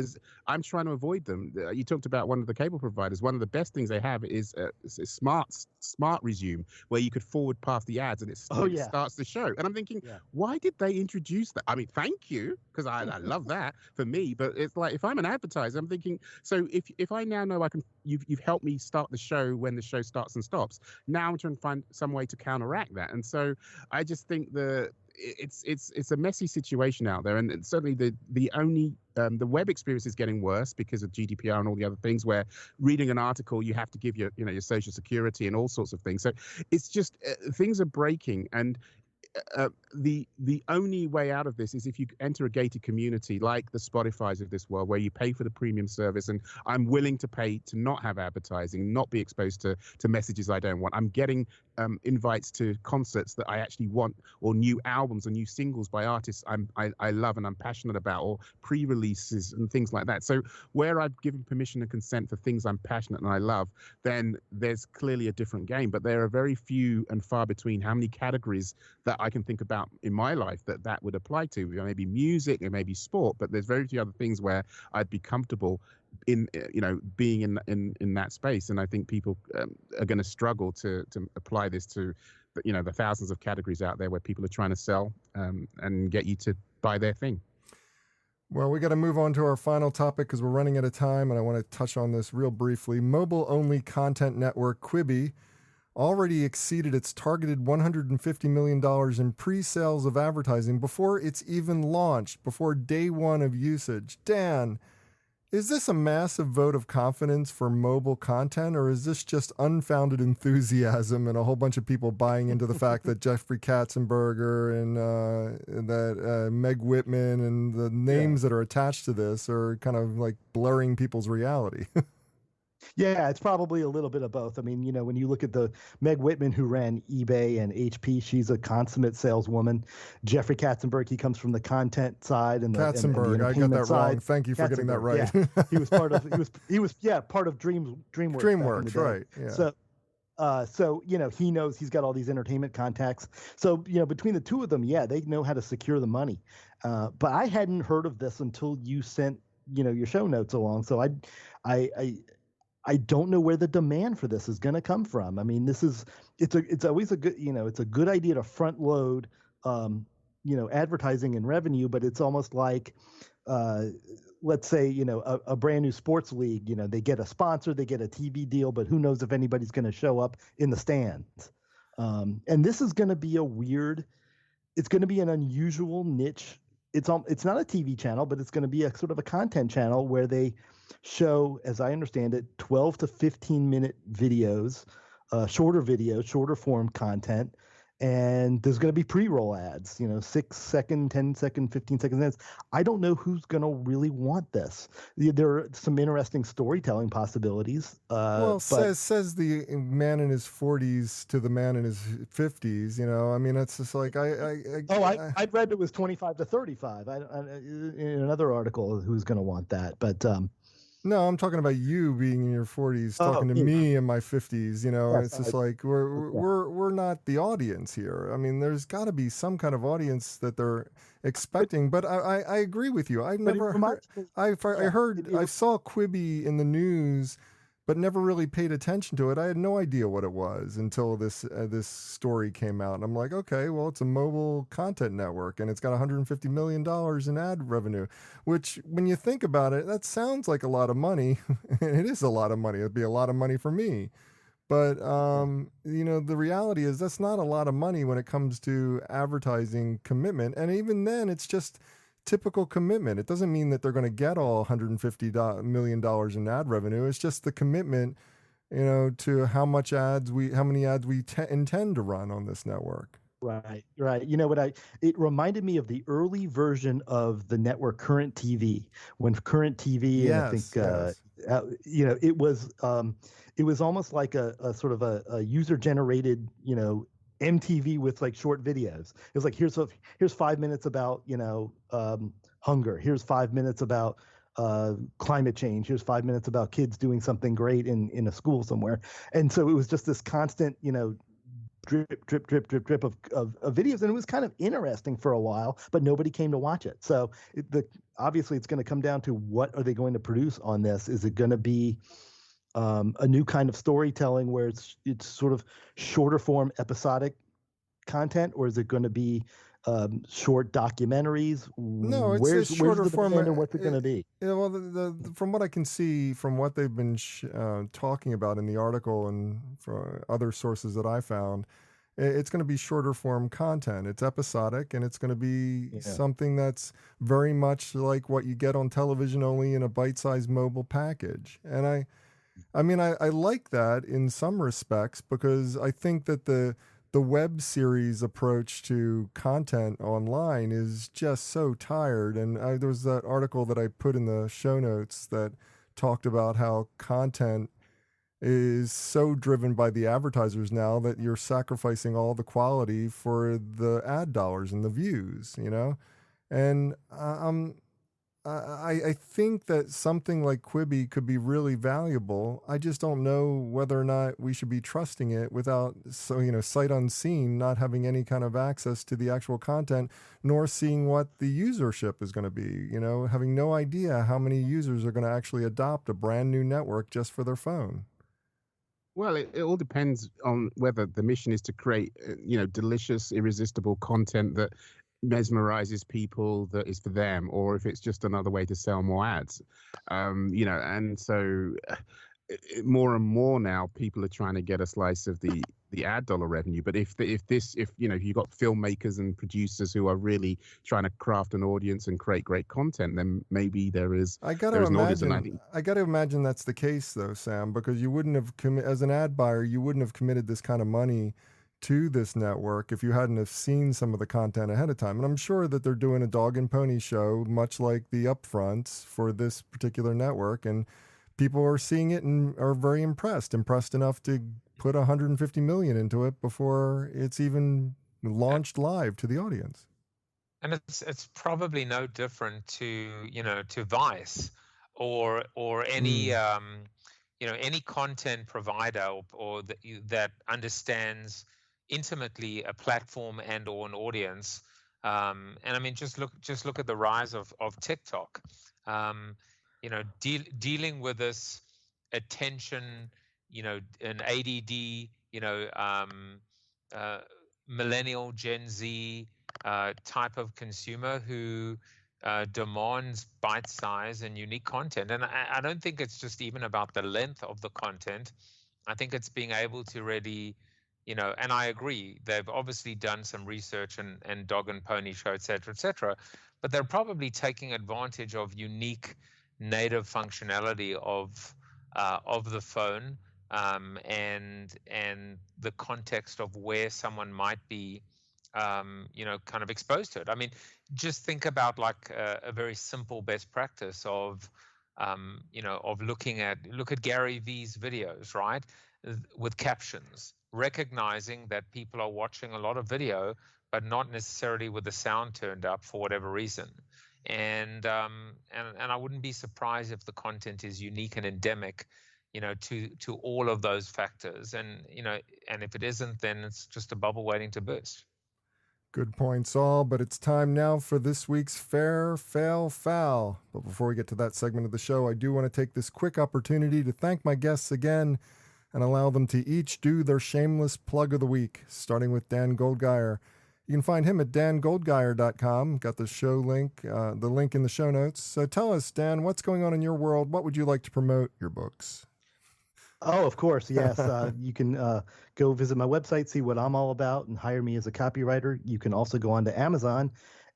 I'm trying to avoid them. You talked about one of the cable providers. One of the best things they have is smart resume, where you could forward past the ads and it starts the show. And I'm thinking, why did they introduce that? I mean, thank you, because I love that for me. But it's like, if I'm an advertiser, I'm thinking, so if I now know you've helped me start the show when the show starts and stops, now I'm trying to find some way to counteract that. And so I just think it's a messy situation out there, and certainly the only the web experience is getting worse because of GDPR and all the other things. Where reading an article, you have to give your your social security and all sorts of things. So it's just things are breaking, and the only way out of this is if you enter a gated community like the Spotifys of this world, where you pay for the premium service, and I'm willing to pay to not have advertising, not be exposed to messages I don't want. I'm getting invites to concerts that I actually want, or new albums or new singles by artists I love and I'm passionate about, or pre-releases and things like that. So where I've given permission and consent for things I'm passionate and I love, then there's clearly a different game. But there are very few and far between how many categories that I can think about in my life that would apply to. Maybe music, it may be sport, but there's very few other things where I'd be comfortable in being in that space. And I think people are going to struggle to apply this to the thousands of categories out there where people are trying to sell and get you to buy their thing. Well, we got to move on to our final topic because we're running out of time, and I want to touch on this real briefly. Mobile-only content network Quibi already exceeded its targeted $150 million in pre-sales of advertising before it's even launched, before day one of usage. Dan, is this a massive vote of confidence for mobile content, or is this just unfounded enthusiasm and a whole bunch of people buying into the fact that Jeffrey Katzenberger and that Meg Whitman and the names that are attached to this are kind of like blurring people's reality? Yeah, it's probably a little bit of both. I mean, when you look at the Meg Whitman, who ran eBay and HP, she's a consummate saleswoman. Jeffrey Katzenberg, he comes from the content side and the Katzenberg. I got that wrong. Thank you for getting that right. Yeah. He was part of part of DreamWorks. DreamWorks, right? Yeah. So he knows, he's got all these entertainment contacts. So between the two of them, they know how to secure the money. But I hadn't heard of this until you sent your show notes along. So I don't know where the demand for this is going to come from. I mean, it's always a good, it's a good idea to front load, advertising and revenue, but it's almost like, let's say, a brand new sports league, they get a sponsor, they get a TV deal, but who knows if anybody's going to show up in the stands. And this is going to be it's going to be an unusual niche. It's not a TV channel, but it's going to be a sort of a content channel where they show, as I understand it, 12 to 15-minute videos, shorter form content, and there's going to be pre-roll ads, 6-second, 10-second, 15-second ads. I don't know who's going to really want this. There are some interesting storytelling possibilities. Says the man in his 40s to the man in his 50s. I mean, it's just like I'd read it was 25 to 35. In another article, who's going to want that? But no, I'm talking about you being in your 40s, talking to me in my 50s. It's just like we're not the audience here. I mean, there's got to be some kind of audience that they're expecting. But I agree with you. I've never heard. I saw Quibi in the news, but never really paid attention to it. I had no idea what it was until this story came out. And I'm like, okay, well, it's a mobile content network, and it's got $150 million in ad revenue, which, when you think about it, that sounds like a lot of money. It is a lot of money. It'd be a lot of money for me. But, the reality is that's not a lot of money when it comes to advertising commitment. And even then, it's just typical commitment. It doesn't mean that they're going to get all $150 million in ad revenue. It's just the commitment, to how many ads we intend to run on this network. Right. It reminded me of the early version of the network Current TV, when Current TV, it was almost like a sort of a user generated, MTV with like short videos. It was like, here's 5 minutes about, hunger. Here's 5 minutes about climate change. Here's 5 minutes about kids doing something great in a school somewhere. And so it was just this constant, drip of videos. And it was kind of interesting for a while, but nobody came to watch it. So obviously it's going to come down to, what are they going to produce on this? Is it going to be a new kind of storytelling where it's sort of shorter form episodic content, or is it going to be short documentaries? No, it's shorter form. And what's it going to be? From what I can see, from what they've been talking about in the article and from other sources that I found, It's going to be shorter form content. It's episodic, and it's going to be Yeah. something that's very much like what you get on television, only in a bite-sized mobile package. And I mean, I like that in some respects, because I think that the web series approach to content online is just so tired. And there was that article that I put in the show notes that talked about how content is so driven by the advertisers now that you're sacrificing all the quality for the ad dollars and the views, you know? And I think that something like Quibi could be really valuable. I just don't know whether or not we should be trusting it without, sight unseen, not having any kind of access to the actual content, nor seeing what the usership is going to be, having no idea how many users are going to actually adopt a brand new network just for their phone. Well, it all depends on whether the mission is to create, delicious, irresistible content that mesmerizes people, that is for them, or if it's just another way to sell more ads. And so more and more now people are trying to get a slice of the ad dollar revenue. But if you've got filmmakers and producers who are really trying to craft an audience and create great content, then maybe there is an audience. I got to imagine that's the case, though, Sam, because you wouldn't have as an ad buyer, you wouldn't have committed this kind of money to this network if you hadn't have seen some of the content ahead of time. And I'm sure that they're doing a dog and pony show, much like the upfronts for this particular network, and people are seeing it and are very impressed enough to put 150 million into it before it's even launched live to the audience. And it's probably no different to Vice or any any content provider or that understands intimately a platform and or an audience. And I mean, just look at the rise of TikTok. Dealing with this attention, an ADD, millennial Gen Z type of consumer who demands bite size and unique content. And I don't think it's just even about the length of the content. I think it's being able to really, and I agree, they've obviously done some research and dog and pony show, et cetera, but they're probably taking advantage of unique native functionality of the phone and the context of where someone might be kind of exposed to it. I mean, just think about like a very simple best practice of look at Gary Vee's videos, right? With captions, recognizing that people are watching a lot of video, but not necessarily with the sound turned up for whatever reason. And I wouldn't be surprised if the content is unique and endemic, to all of those factors. And if it isn't, then it's just a bubble waiting to burst. Good point, Saul, but it's time now for this week's Fair, Fail, Foul. But before we get to that segment of the show, I do want to take this quick opportunity to thank my guests again and allow them to each do their shameless plug of the week, starting with Dan Goldgeier. You can find him at dangoldgeier.com. Got the show link, the link in the show notes. So tell us, Dan, what's going on in your world? What would you like to promote your books? Oh, of course, yes. You can go visit my website, see what I'm all about, and hire me as a copywriter. You can also go on to Amazon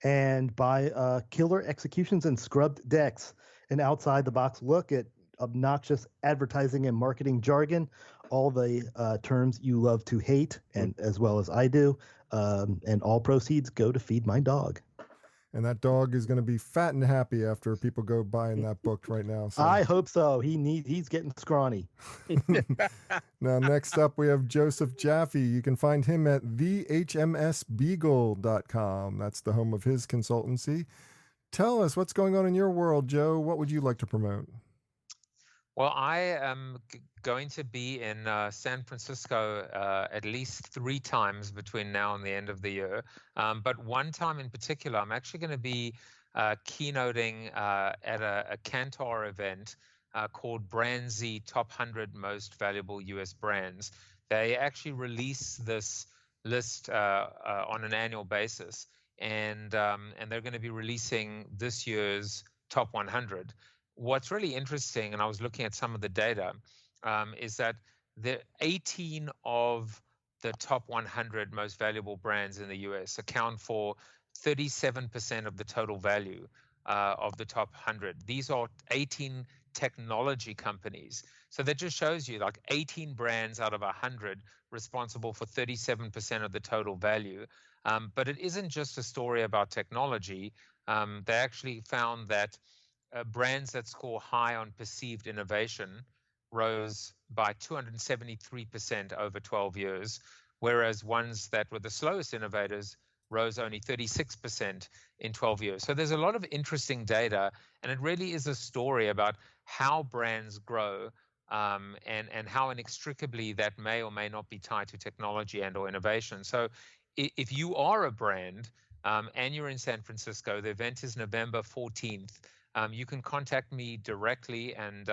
and buy Killer Executions and Scrubbed Decks, an outside-the-box look at obnoxious advertising and marketing jargon, all the terms you love to hate, and as well as I do, and all proceeds go to feed my dog. And that dog is going to be fat and happy after people go buying that book right now. So. I hope so. He's getting scrawny. Now, next up, we have Joseph Jaffe. You can find him at thehmsbeagle.com. That's the home of his consultancy. Tell us what's going on in your world, Joe. What would you like to promote? Well, I am going to be in San Francisco at least 3 times between now and the end of the year. But one time in particular, I'm actually going to be keynoting at a Kantar event called Brand Z Top 100 Most Valuable U.S. Brands. They actually release this list on an annual basis, and they're going to be releasing this year's top 100. What's really interesting, and I was looking at some of the data, is that 18 of the top 100 most valuable brands in the US account for 37% of the total value of the top 100. These are 18 technology companies. So that just shows you like 18 brands out of 100 responsible for 37% of the total value. But it isn't just a story about technology. They actually found that brands that score high on perceived innovation rose by 273% over 12 years, whereas ones that were the slowest innovators rose only 36% in 12 years. So there's a lot of interesting data, and it really is a story about how brands grow and how inextricably that may or may not be tied to technology and or innovation. So if you are a brand and you're in San Francisco, the event is November 14th. You can contact me directly, and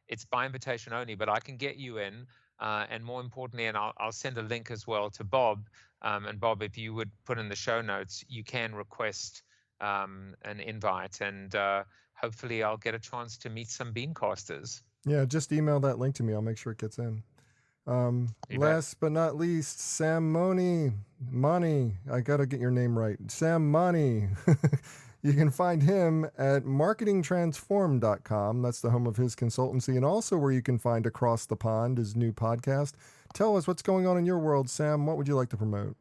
it's by invitation only, but I can get you in. And more importantly, and I'll send a link as well to Bob. And Bob, if you would put in the show notes, you can request an invite, and hopefully I'll get a chance to meet some Beancasters. Yeah, just email that link to me. I'll make sure it gets in. Last but not least, Sam Monnie. I got to get your name right. Sam Monnie. You can find him at marketingtransform.com. That's the home of his consultancy, and also where you can find Across the Pond, his new podcast. Tell us what's going on in your world, Sam. What would you like to promote?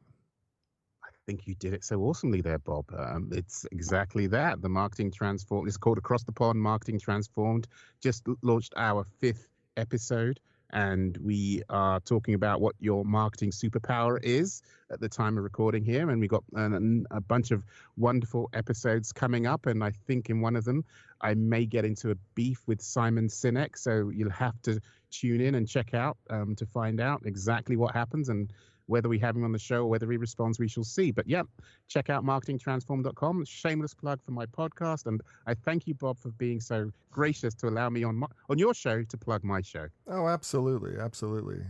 I think you did it so awesomely there, Bob. It's exactly that. The Marketing Transformed. It's called Across the Pond, Marketing Transformed. Just launched our 5th episode, and we are talking about what your marketing superpower is at the time of recording here. And we got a bunch of wonderful episodes coming up. And I think in one of them, I may get into a beef with Simon Sinek. So you'll have to tune in and check out to find out exactly what happens, and whether we have him on the show or whether he responds, we shall see. But yeah, check out marketingtransform.com. Shameless plug for my podcast. And I thank you, Bob, for being so gracious to allow me on your show to plug my show. Oh, absolutely. Absolutely.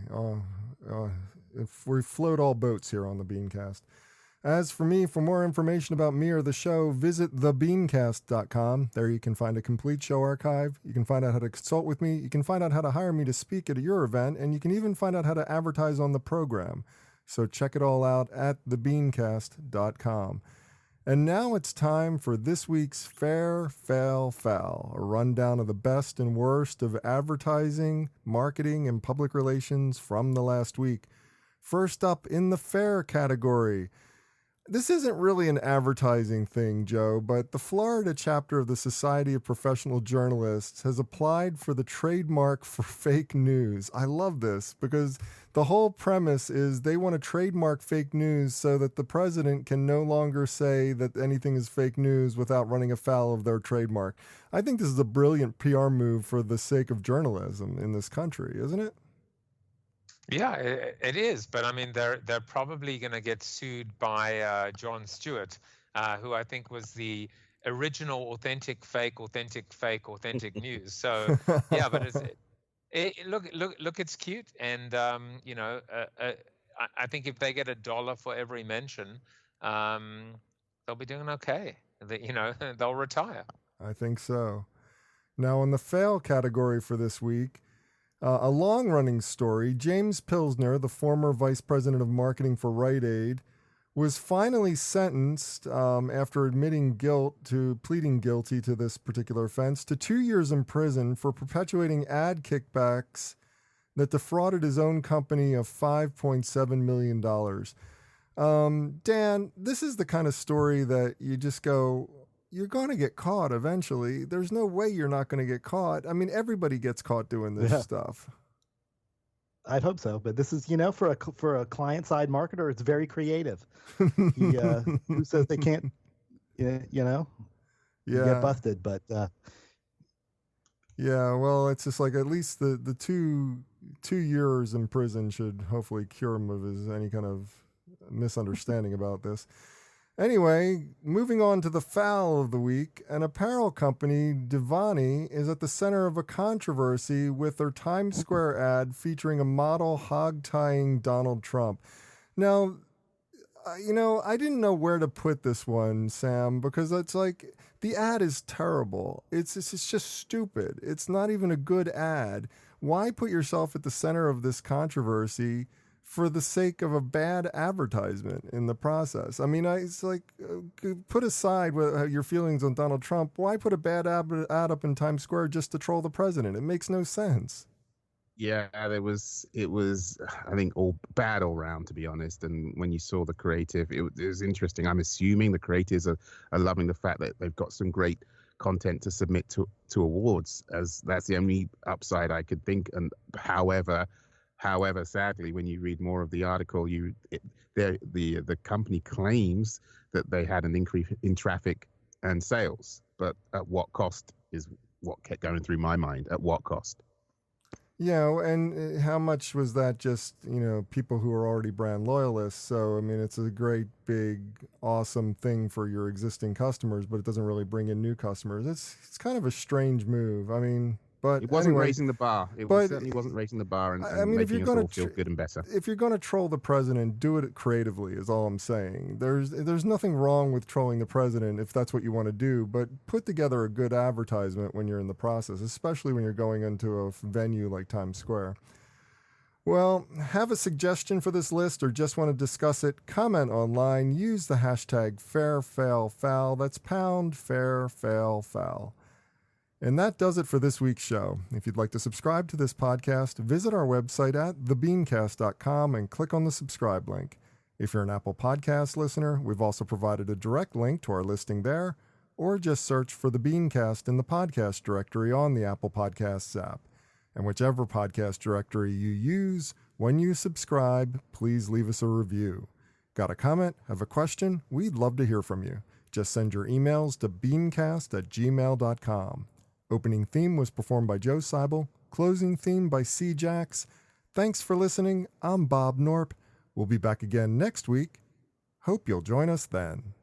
If we float all boats here on the BeanCast. As for me, for more information about me or the show, visit thebeancast.com. There you can find a complete show archive. You can find out how to consult with me. You can find out how to hire me to speak at your event. And you can even find out how to advertise on the program. So check it all out at thebeancast.com. And now it's time for this week's Fair, Fail, Foul, a rundown of the best and worst of advertising, marketing, and public relations from the last week. First up in the fair category. This isn't really an advertising thing, Joe, but the Florida chapter of the Society of Professional Journalists has applied for the trademark for fake news. I love this because the whole premise is they want to trademark fake news so that the president can no longer say that anything is fake news without running afoul of their trademark. I think this is a brilliant PR move for the sake of journalism in this country, isn't it? Yeah, it is. But I mean, they're probably going to get sued by Jon Stewart, who I think was the original authentic, fake news. So yeah, but look, it's cute, and I think if they get $1 for every mention, they'll be doing okay. They'll retire. I think so. Now, in the fail category for this week. A long-running story, James Pilsner, the former vice president of marketing for Rite Aid, was finally sentenced after pleading guilty to this particular offense to 2 years in prison for perpetuating ad kickbacks that defrauded his own company of $5.7 million. Dan, this is the kind of story that you just go, you're going to get caught eventually. There's no way you're not going to get caught. I mean, everybody gets caught doing this stuff. I'd hope so, but this is, for a client-side marketer, it's very creative. Who says they can't, get busted? But yeah, well, it's just like at least the two years in prison should hopefully cure him of any kind of misunderstanding about this. Anyway, moving on to the foul of the week, an apparel company, Divani, is at the center of a controversy with their Times Square ad featuring a model hog-tying Donald Trump. Now, I didn't know where to put this one, Sam, because it's like the ad is terrible. It's just stupid. It's not even a good ad. Why put yourself at the center of this controversy for the sake of a bad advertisement in the process. I mean, it's like, put aside your feelings on Donald Trump. Why put a bad ad up in Times Square just to troll the president? It makes no sense. Yeah, it was, I think, all bad all round, to be honest. And when you saw the creative, it was interesting. I'm assuming the creators are loving the fact that they've got some great content to submit to awards, as that's the only upside I could think. And however, sadly, when you read more of the article, the company claims that they had an increase in traffic and sales, but at what cost is what kept going through my mind. At what cost? Yeah, and how much was that just, people who are already brand loyalists? So, I mean, it's a great, big, awesome thing for your existing customers, but it doesn't really bring in new customers. It's kind of a strange move. I mean, but it wasn't anyway, raising the bar. It certainly wasn't raising the bar and making us all feel good and better. If you're going to troll the president, do it creatively, is all I'm saying. There's nothing wrong with trolling the president if that's what you want to do, but put together a good advertisement when you're in the process, especially when you're going into a venue like Times Square. Well, have a suggestion for this list or just want to discuss it? Comment online. Use the hashtag #FairFailFoul. That's #FairFailFoul. And that does it for this week's show. If you'd like to subscribe to this podcast, visit our website at thebeancast.com and click on the subscribe link. If you're an Apple Podcast listener, we've also provided a direct link to our listing there, or just search for the BeanCast in the podcast directory on the Apple Podcasts app. And whichever podcast directory you use, when you subscribe, please leave us a review. Got a comment? Have a question? We'd love to hear from you. Just send your emails to beancast@gmail.com. Opening theme was performed by Joe Seibel. Closing theme by C. Jax. Thanks for listening. I'm Bob Norp. We'll be back again next week. Hope you'll join us then.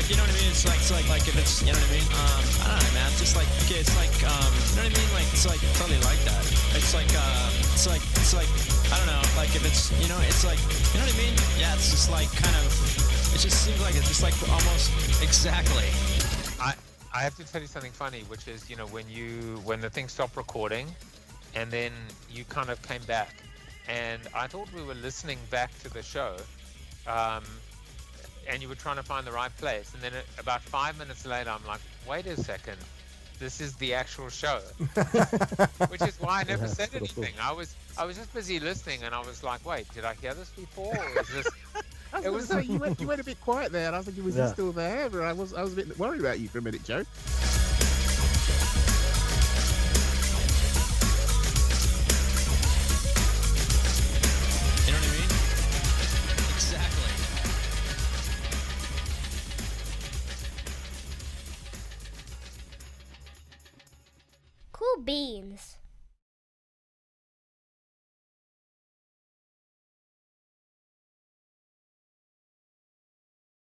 You know what I mean? It's like if it's, you know what I mean? I don't know, man. It's just like, okay, it's like, you know what I mean? Like, it's like totally like that. It's like, I don't know, like if it's, it's like, you know what I mean? Yeah, it's just like kind of, it just seems like it's just like almost exactly. I have to tell you something funny, which is, when the thing stopped recording and then you kind of came back and I thought we were listening back to the show, and you were trying to find the right place. And then about 5 minutes later, I'm like, wait a second, this is the actual show. Which is why I never said anything. I was just busy listening, and I was like, wait, did I hear this before? Or is this... You went a bit quiet there, and I was thinking, was he still there? But I was a bit worried about you for a minute, Joe. You know what I mean? Exactly. Cool beans.